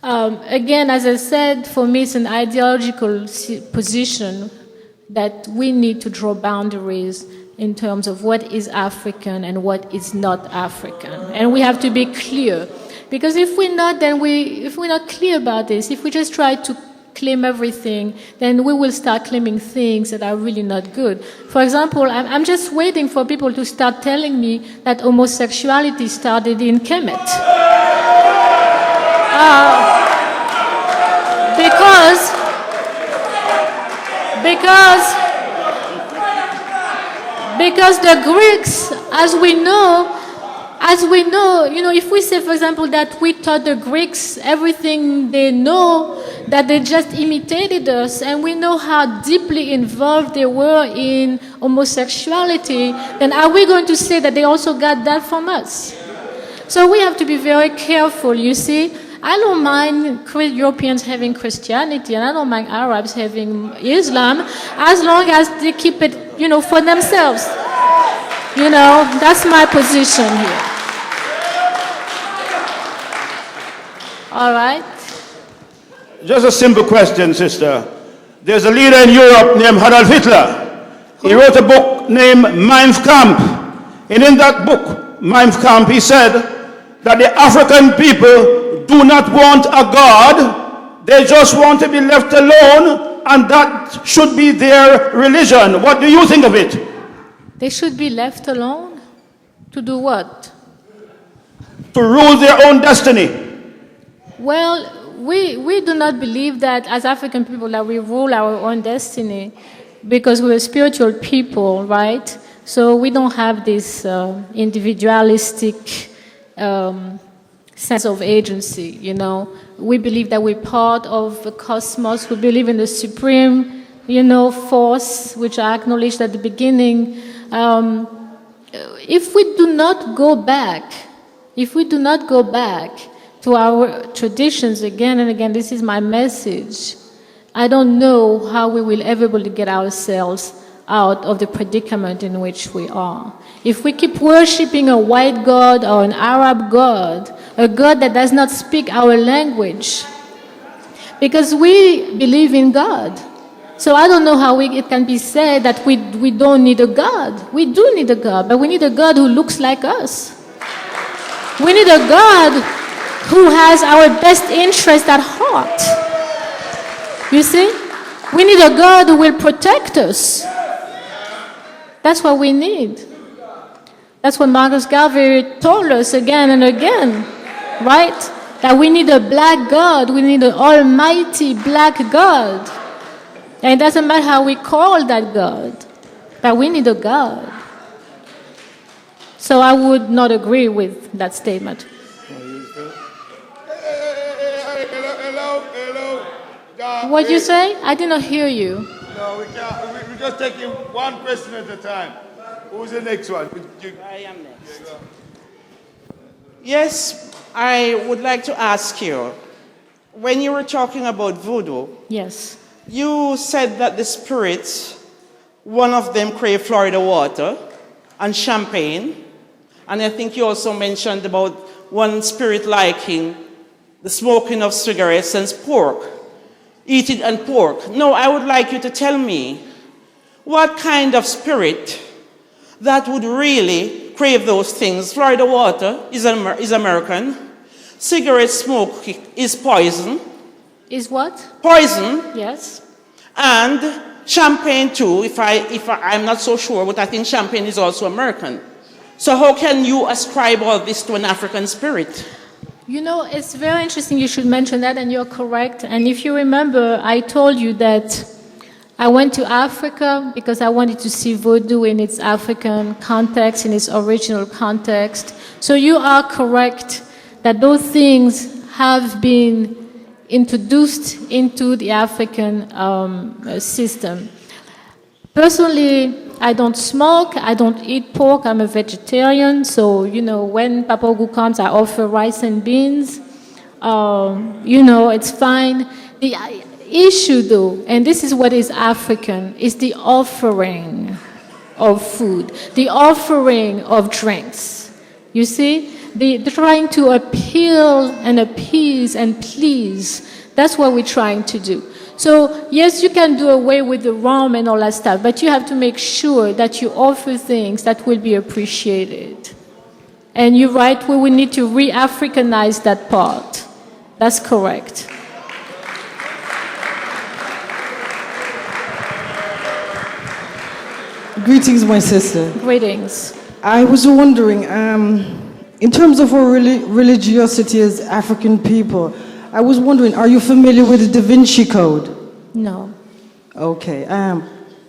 Again, as I said, for me it's an ideological position that we need to draw boundaries in terms of what is African and what is not African. And we have to be clear. Because if we're not clear about this, if we just try to claim everything, then we will start claiming things that are really not good. For example, I'm just waiting for people to start telling me that homosexuality started in Kemet. Because the Greeks, as we know, if we say, for example, that we taught the Greeks everything they know, that they just imitated us, and we know how deeply involved they were in homosexuality, then are we going to say that they also got that from us? So we have to be very careful, you see. I don't mind Europeans having Christianity, and I don't mind Arabs having Islam, as long as they keep it, for themselves. That's my position here. All right? Just a simple question, sister. There's a leader in Europe named Adolf Hitler. He wrote a book named Mein Kampf. And in that book, Mein Kampf, he said that the African people do not want a God, they just want to be left alone, and that should be their religion. What do you think of it? They should be left alone? To do what? To rule their own destiny. Well, we do not believe that as African people that we rule our own destiny, because we're spiritual people, right? So we don't have this individualistic sense of agency, We believe that we're part of the cosmos. We believe in the supreme force, which I acknowledged at the beginning, if we do not go back to our traditions again and again, this is my message, I don't know how we will ever be able to get ourselves out of the predicament in which we are. If we keep worshiping a white God or an Arab God, a God that does not speak our language, because we believe in God. So I don't know how it can be said that we don't need a God. We do need a God, but we need a God who looks like us. We need a God who has our best interest at heart. You see? We need a God who will protect us. That's what we need. That's what Marcus Garvey told us again and again, right? That we need a black God. We need an almighty black God. And it doesn't matter how we call that God, but we need a God. So I would not agree with that statement. Hello. What you say? I did not hear you. No, we can't. We're just taking one question at a time. Who's the next one? I am next. Yes, I would like to ask you, when you were talking about voodoo, Yes. you said that the spirits, one of them crave Florida water and champagne, and I think you also mentioned about one spirit liking the smoking of cigarettes and pork, eating and pork. No, I would like you to tell me what kind of spirit that would really crave those things. Florida water is American. Cigarette smoke is poison. Is what? Poison. Yes. And champagne too, I'm not so sure, but I think champagne is also American. So how can you ascribe all this to an African spirit? It's very interesting you should mention that, and you're correct. And if you remember, I told you that I went to Africa because I wanted to see Voodoo in its African context, in its original context. So you are correct that those things have been introduced into the African system. Personally, I don't smoke, I don't eat pork, I'm a vegetarian, so, when Papogu comes, I offer rice and beans. It's fine. The issue, though, and this is what is African, is the offering of food, the offering of drinks. You see? They're trying to appeal and appease and please. That's what we're trying to do. So, yes, you can do away with the rum and all that stuff, but you have to make sure that you offer things that will be appreciated. And you're right, we will need to re-Africanize that part. That's correct. Greetings, my sister. Greetings. I was wondering, in terms of our religiosity as African people, I was wondering, are you familiar with the Da Vinci Code? No. Okay.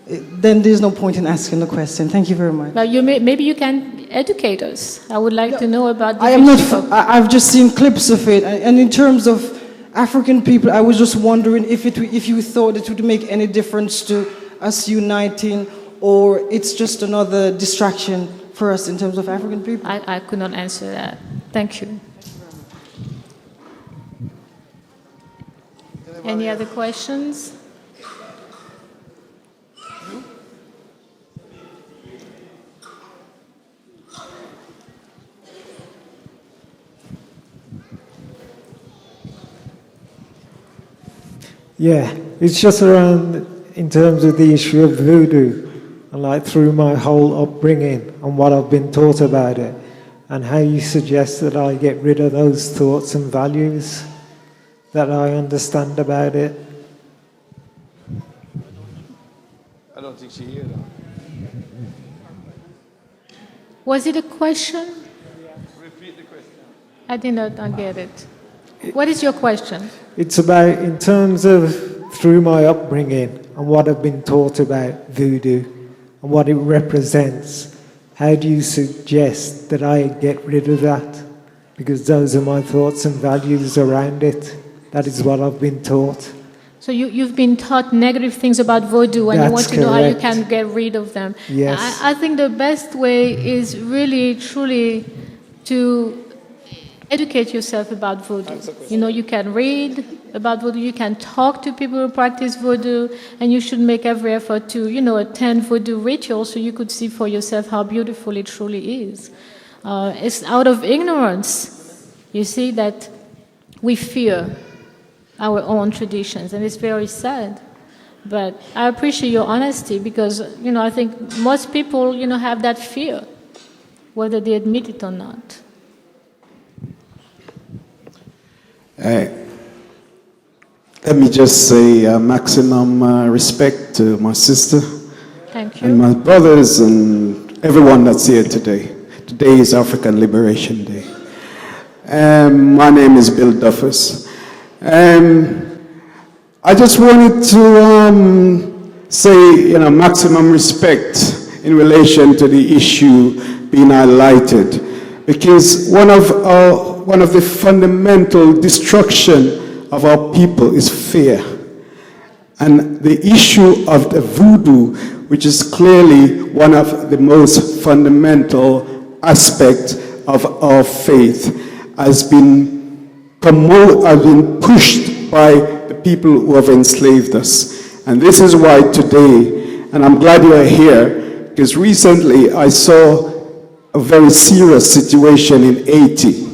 Then there's no point in asking the question. Thank you very much. But maybe you can educate us. I would like to know about the I am not. I've just seen clips of it, and in terms of African people, I was just wondering if you thought it would make any difference to us uniting, or it's just another distraction for us in terms of African people. I could not answer that. Thank you. Any other questions? Yeah, it's just around in terms of the issue of voodoo, and like through my whole upbringing and what I've been taught about it, and how you suggest that I get rid of those thoughts and values that I understand about it. I don't think she hears that. Was it a question? Repeat the question. I did not get it. What is your question? It's about, in terms of through my upbringing and what I've been taught about voodoo and what it represents, how do you suggest that I get rid of that? Because those are my thoughts and values around it. That is what I've been taught. So you've been taught negative things about Vodou, and you want to know how you can get rid of them. Yes. I think the best way is really, truly to educate yourself about Vodou. You know, you can read about Vodou, you can talk to people who practice Vodou, and you should make every effort to, you know, attend Vodou rituals so you could see for yourself how beautiful it truly is. It's out of ignorance, you see, that we fear our own traditions, and it's very sad. But I appreciate your honesty because, you know, I think most people, you know, have that fear, whether they admit it or not. Let me just say maximum respect to my sister Thank you. and my brothers and everyone that's here today. Today is African Liberation Day. My name is Bill Duffus. I just wanted to say, you know, maximum respect in relation to the issue being highlighted, because one of the fundamental destruction of our people is fear. And the issue of the voodoo, which is clearly one of the most fundamental aspects of our faith, has been pushed by the people who have enslaved us. And this is why today, and I'm glad you are here, because recently I saw a very serious situation in Haiti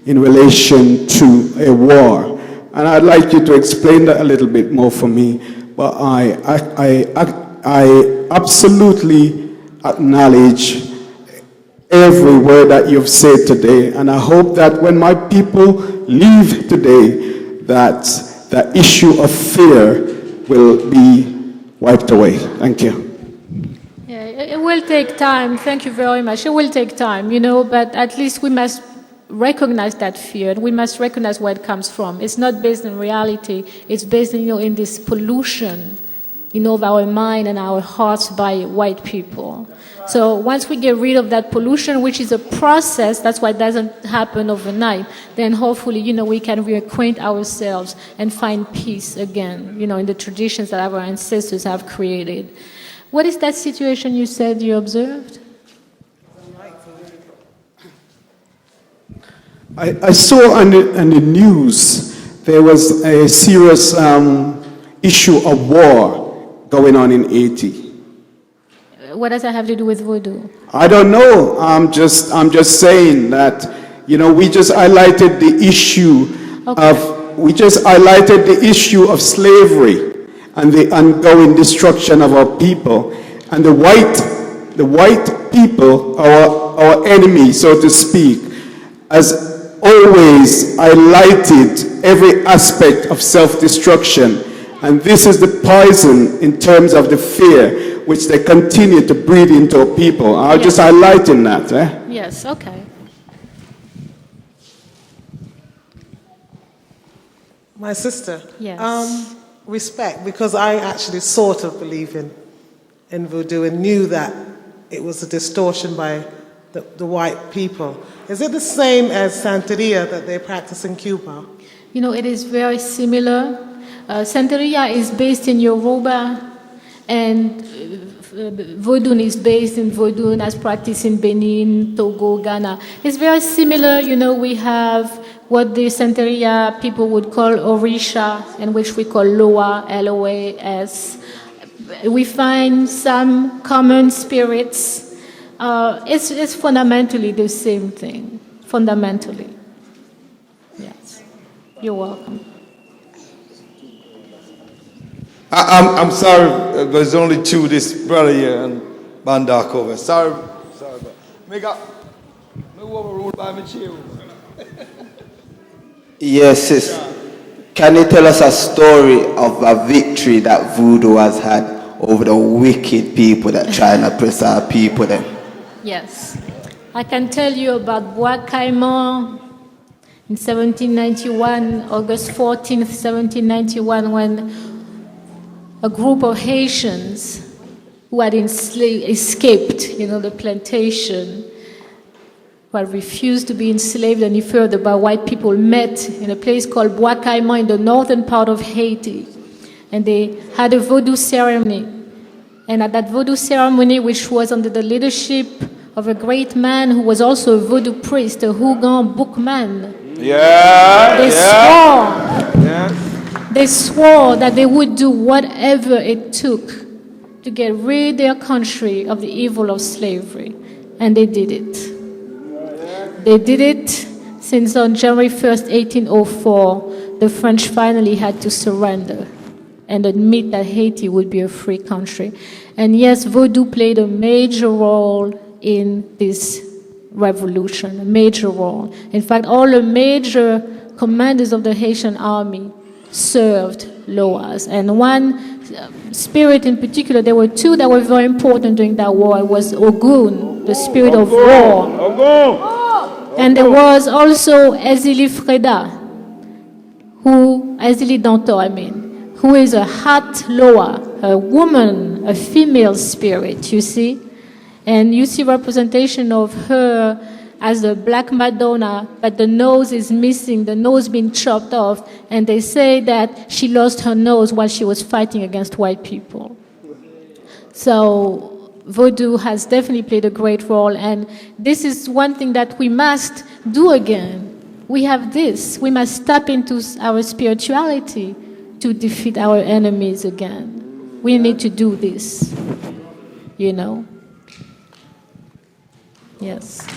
in relation to a war. And I'd like you to explain that a little bit more for me. But I absolutely acknowledge every word that you've said today, and I hope that when my people leave today, that the issue of fear will be wiped away. Thank you. Yeah, it will take time. Thank you very much. It will take time, you know, but at least we must recognize that fear. We must recognize where it comes from. It's not based on reality. It's based, you know, in this pollution, you know, of our mind and our hearts by white people. So once we get rid of that pollution, which is a process, that's why it doesn't happen overnight, then hopefully, you know, we can reacquaint ourselves and find peace again, you know, in the traditions that our ancestors have created. What is that situation you said you observed? I saw on the news there was a serious issue of war going on in Haiti. What does that have to do with Voodoo? I don't know. I'm just saying that, you know, we just highlighted the issue of slavery and the ongoing destruction of our people, and the white people, our enemy, so to speak, has always highlighted every aspect of self-destruction, and this is the poison in terms of the fear which they continue to breed into our people. I'll just highlight in that. Yes, okay. My sister. Yes. Respect, because I actually sort of believe in voodoo and knew that it was a distortion by the white people. Is it the same as Santeria that they practice in Cuba? You know, it is very similar. Santeria is based in Yoruba, and Vodou is based in Vodou as practiced in Benin, Togo, Ghana. It's very similar. You know, we have what the Santeria people would call Orisha, and which we call Loa, L-O-A-S. We find some common spirits. It's fundamentally the same thing, fundamentally. Yes. You're welcome. I'm sorry, there's only two, this brother here and Bandakova. Sorry, but me overruled by my chair. Yes, sis. Can you tell us a story of a victory that Voodoo has had over the wicked people that try to oppress our people then? Yes. I can tell you about Bois Caïman in 1791, August 14th, 1791, when a group of Haitians who had escaped, you know, the plantation, who had refused to be enslaved any further by white people, met in a place called Bois Caïman in the northern part of Haiti. And they had a Vodou ceremony. And at that Vodou ceremony, which was under the leadership of a great man who was also a Vodou priest, a Hougan bookman, they swore that they would do whatever it took to get rid of their country of the evil of slavery. And they did it. They did it since on January 1st, 1804, the French finally had to surrender and admit that Haiti would be a free country. And yes, Vodou played a major role in this revolution, a major role. In fact, all the major commanders of the Haitian army served Loas. And one spirit in particular, there were two that were very important during that war. It was Ogun, the spirit of war. And there was also Ezili Freda, Ezili Danto, who is a hat Loa, a woman, a female spirit, you see. And you see representation of her as a black Madonna, but the nose is missing, the nose being chopped off, and they say that she lost her nose while she was fighting against white people. So Vodou has definitely played a great role, and this is one thing that we must do again. We have this. We must tap into our spirituality to defeat our enemies again. We need to do this, you know. Yes.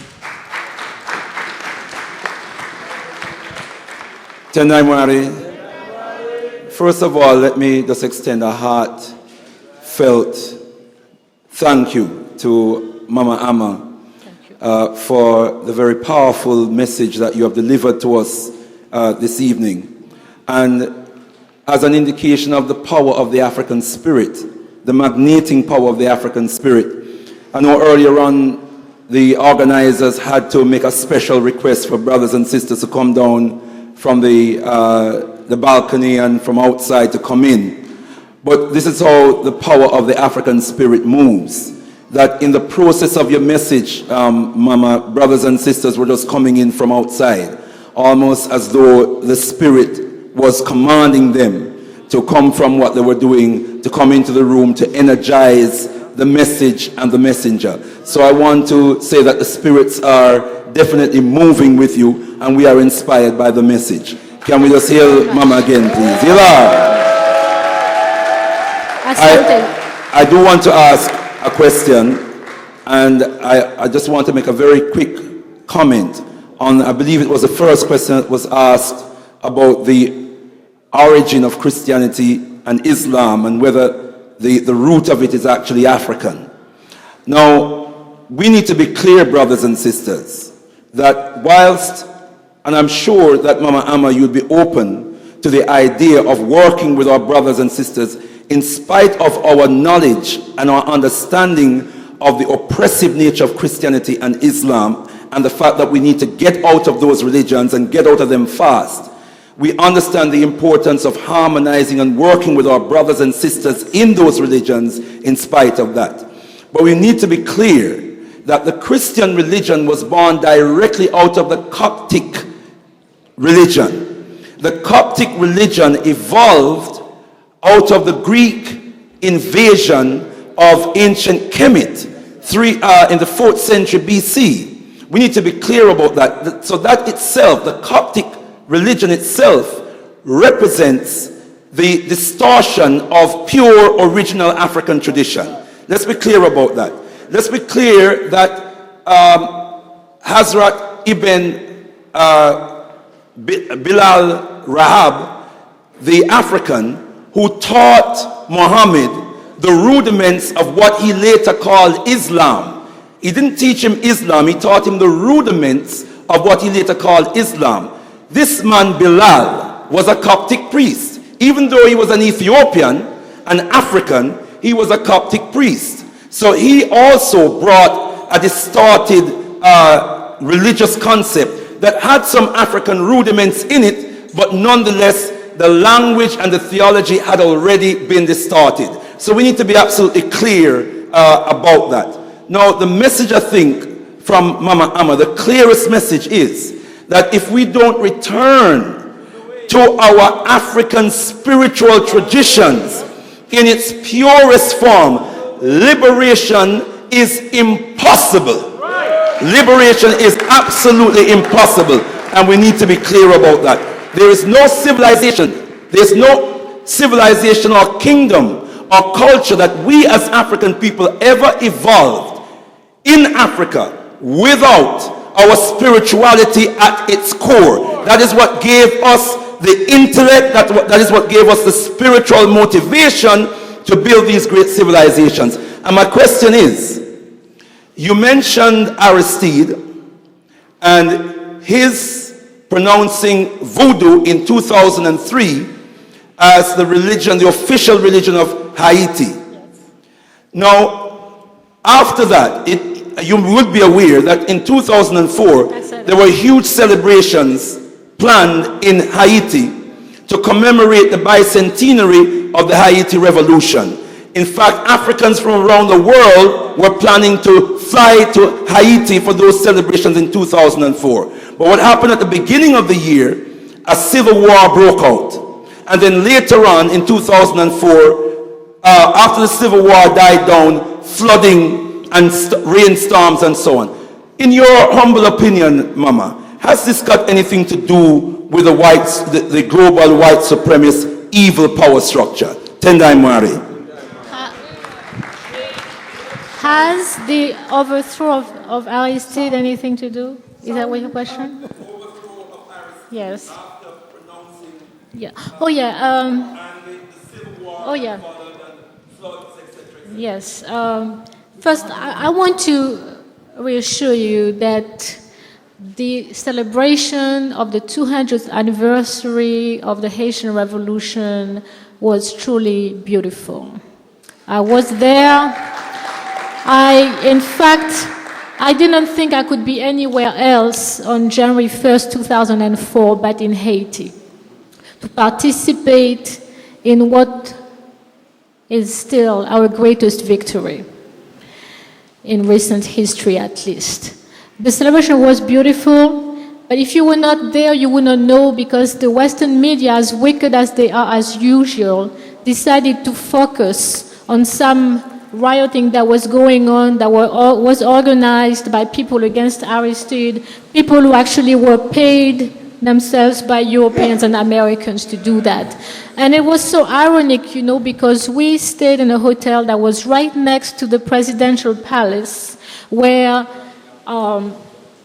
Tendaimwari, first of all, let me just extend a heartfelt thank you to Mama Ama for the very powerful message that you have delivered to us this evening. And as an indication of the power of the African spirit, the magneting power of the African spirit. I know earlier on the organizers had to make a special request for brothers and sisters to come down from the balcony and from outside to come in. But this is how the power of the African spirit moves. That in the process of your message, Mama, brothers and sisters were just coming in from outside, almost as though the spirit was commanding them to come from what they were doing, to come into the room, to energize the message and the messenger. So I want to say that the spirits are definitely moving with you, and we are inspired by the message. Can we just hear Mama again, please? I do want to ask a question, and I just want to make a very quick comment on, I believe it was the first question that was asked about the origin of Christianity and Islam and whether the root of it is actually African. Now, we need to be clear, brothers and sisters, that whilst, and I'm sure that Mama Ama, you'd be open to the idea of working with our brothers and sisters in spite of our knowledge and our understanding of the oppressive nature of Christianity and Islam and the fact that we need to get out of those religions and get out of them fast. We understand the importance of harmonizing and working with our brothers and sisters in those religions in spite of that. But we need to be clear that the Christian religion was born directly out of the Coptic religion. The Coptic religion evolved out of the Greek invasion of ancient Kemet in the 4th century BC. We need to be clear about that. So that itself, the Coptic religion itself, represents the distortion of pure original African tradition. Let's be clear about that. Let's be clear that Hazrat Ibn Bilal Rahab, the African, who taught Muhammad the rudiments of what he later called Islam. He didn't teach him Islam, he taught him the rudiments of what he later called Islam. This man Bilal was a Coptic priest. Even though he was an Ethiopian, an African, he was a Coptic priest. So he also brought a distorted religious concept that had some African rudiments in it, but nonetheless the language and the theology had already been distorted. So we need to be absolutely clear about that. Now, the message, I think, from Mama Ama, the clearest message is that if we don't return to our African spiritual traditions in its purest form, liberation is impossible. Liberation is absolutely impossible, and we need to be clear about that. There is no civilization, there's no civilization or kingdom or culture that we as African people ever evolved in Africa without our spirituality at its core. That is what gave us the intellect, that is what gave us the spiritual motivation to build these great civilizations. And my question is, you mentioned Aristide and his pronouncing Voodoo in 2003 as the religion, the official religion of Haiti. Yes. Now, after that, you would be aware that in 2004, there were huge celebrations planned in Haiti to commemorate the bicentenary of the Haiti Revolution. In fact, Africans from around the world were planning to fly to Haiti for those celebrations in 2004. But what happened at the beginning of the year, a civil war broke out. And then later on in 2004, after the civil war died down, flooding and rainstorms and so on. In your humble opinion, Mama, has this got anything to do with the global white supremacist evil power structure? Tendai Mwari. Has the overthrow of Aristide anything to do? Is that what your question? Yes. Yeah. Oh yeah. Oh yeah. Yes. First, I want to reassure you that the celebration of the 200th anniversary of the Haitian Revolution was truly beautiful. I was there. In fact, I didn't think I could be anywhere else on January 1st, 2004, but in Haiti, to participate in what is still our greatest victory, in recent history at least. The celebration was beautiful, but if you were not there, you would not know, because the Western media, as wicked as they are as usual, decided to focus on some rioting that was going on, that was organized by people against Aristide, people who actually were paid themselves by Europeans and Americans to do that. And it was so ironic, you know, because we stayed in a hotel that was right next to the presidential palace, where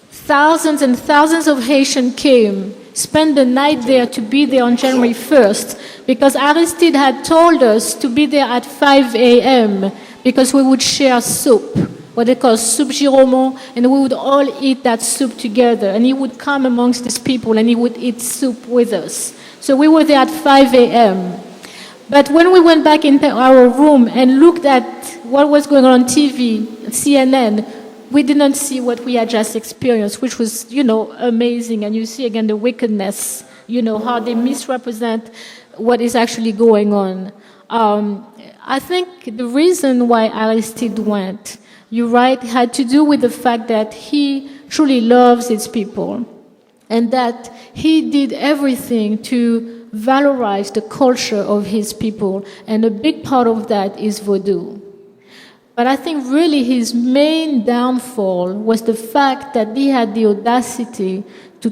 thousands and thousands of Haitians came, spent the night there to be there on January 1st, because Aristide had told us to be there at 5 a.m., because we would share soup, what they call soup Giromont, and we would all eat that soup together. And he would come amongst these people and he would eat soup with us. So we were there at 5 a.m. But when we went back into our room and looked at what was going on TV, CNN, we didn't see what we had just experienced, which was, you know, amazing. And you see again the wickedness, you know, how they misrepresent what is actually going on. I think the reason why Aristide went, you're right, had to do with the fact that he truly loves his people and that he did everything to valorize the culture of his people, and a big part of that is Vodou. But I think really his main downfall was the fact that he had the audacity to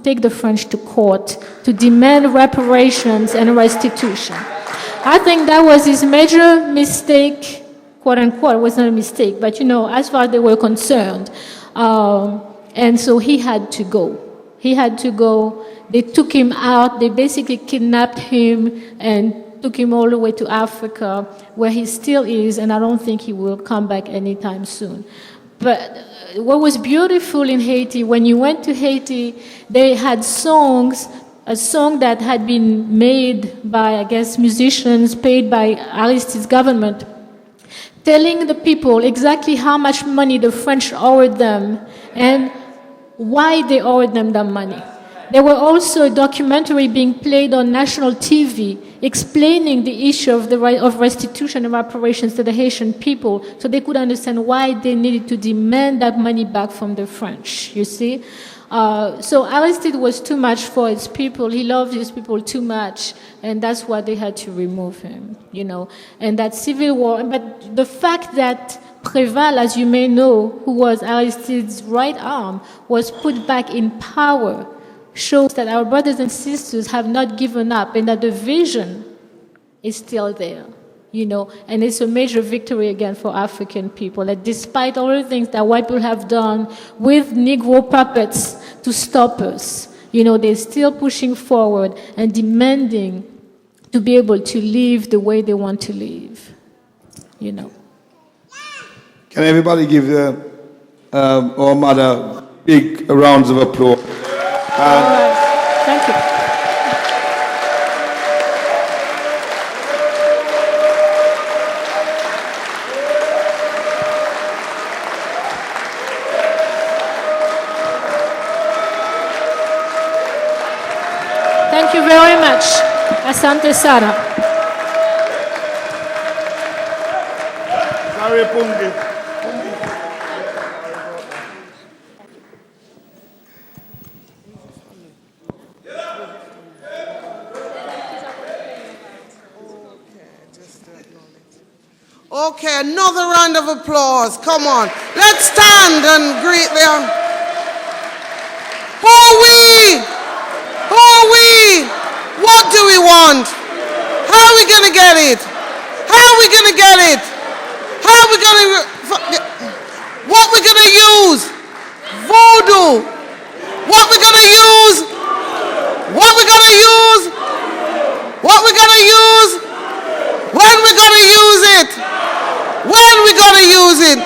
take the French to court to demand reparations and restitution. I think that was his major mistake, quote unquote. It wasn't a mistake, but you know, as far as they were concerned. And so he had to go. He had to go. They took him out. They basically kidnapped him and took him all the way to Africa, where he still is, and I don't think he will come back anytime soon. But what was beautiful in Haiti, when you went to Haiti, they had songs, a song that had been made by, I guess, musicians paid by Aristide's government, telling the people exactly how much money the French owed them and why they owed them that money. There were also a documentary being played on national TV explaining the issue of restitution and reparations to the Haitian people, so they could understand why they needed to demand that money back from the French, you see. So Aristide was too much for his people. He loved his people too much, and that's why they had to remove him, you know. And that civil war, but the fact that Préval, as you may know, who was Aristide's right arm, was put back in power, shows that our brothers and sisters have not given up and that the vision is still there, you know. And it's a major victory again for African people, that despite all the things that white people have done with Negro puppets to stop us, you know, they're still pushing forward and demanding to be able to live the way they want to live, you know. Can everybody give our mother big rounds of applause? Thank you. Thank you very much. Asante Sana. Sorry, Pungi. Okay, another round of applause. Come on. Let's stand and greet them. Who are we? Who are we? What do we want? How are we going to get it? How are we going to get it? How are we going to... What we're going to use? Voodoo. What we're going to use? What we're going to use? What we're going to use? When we're going to use it? When we gonna use it?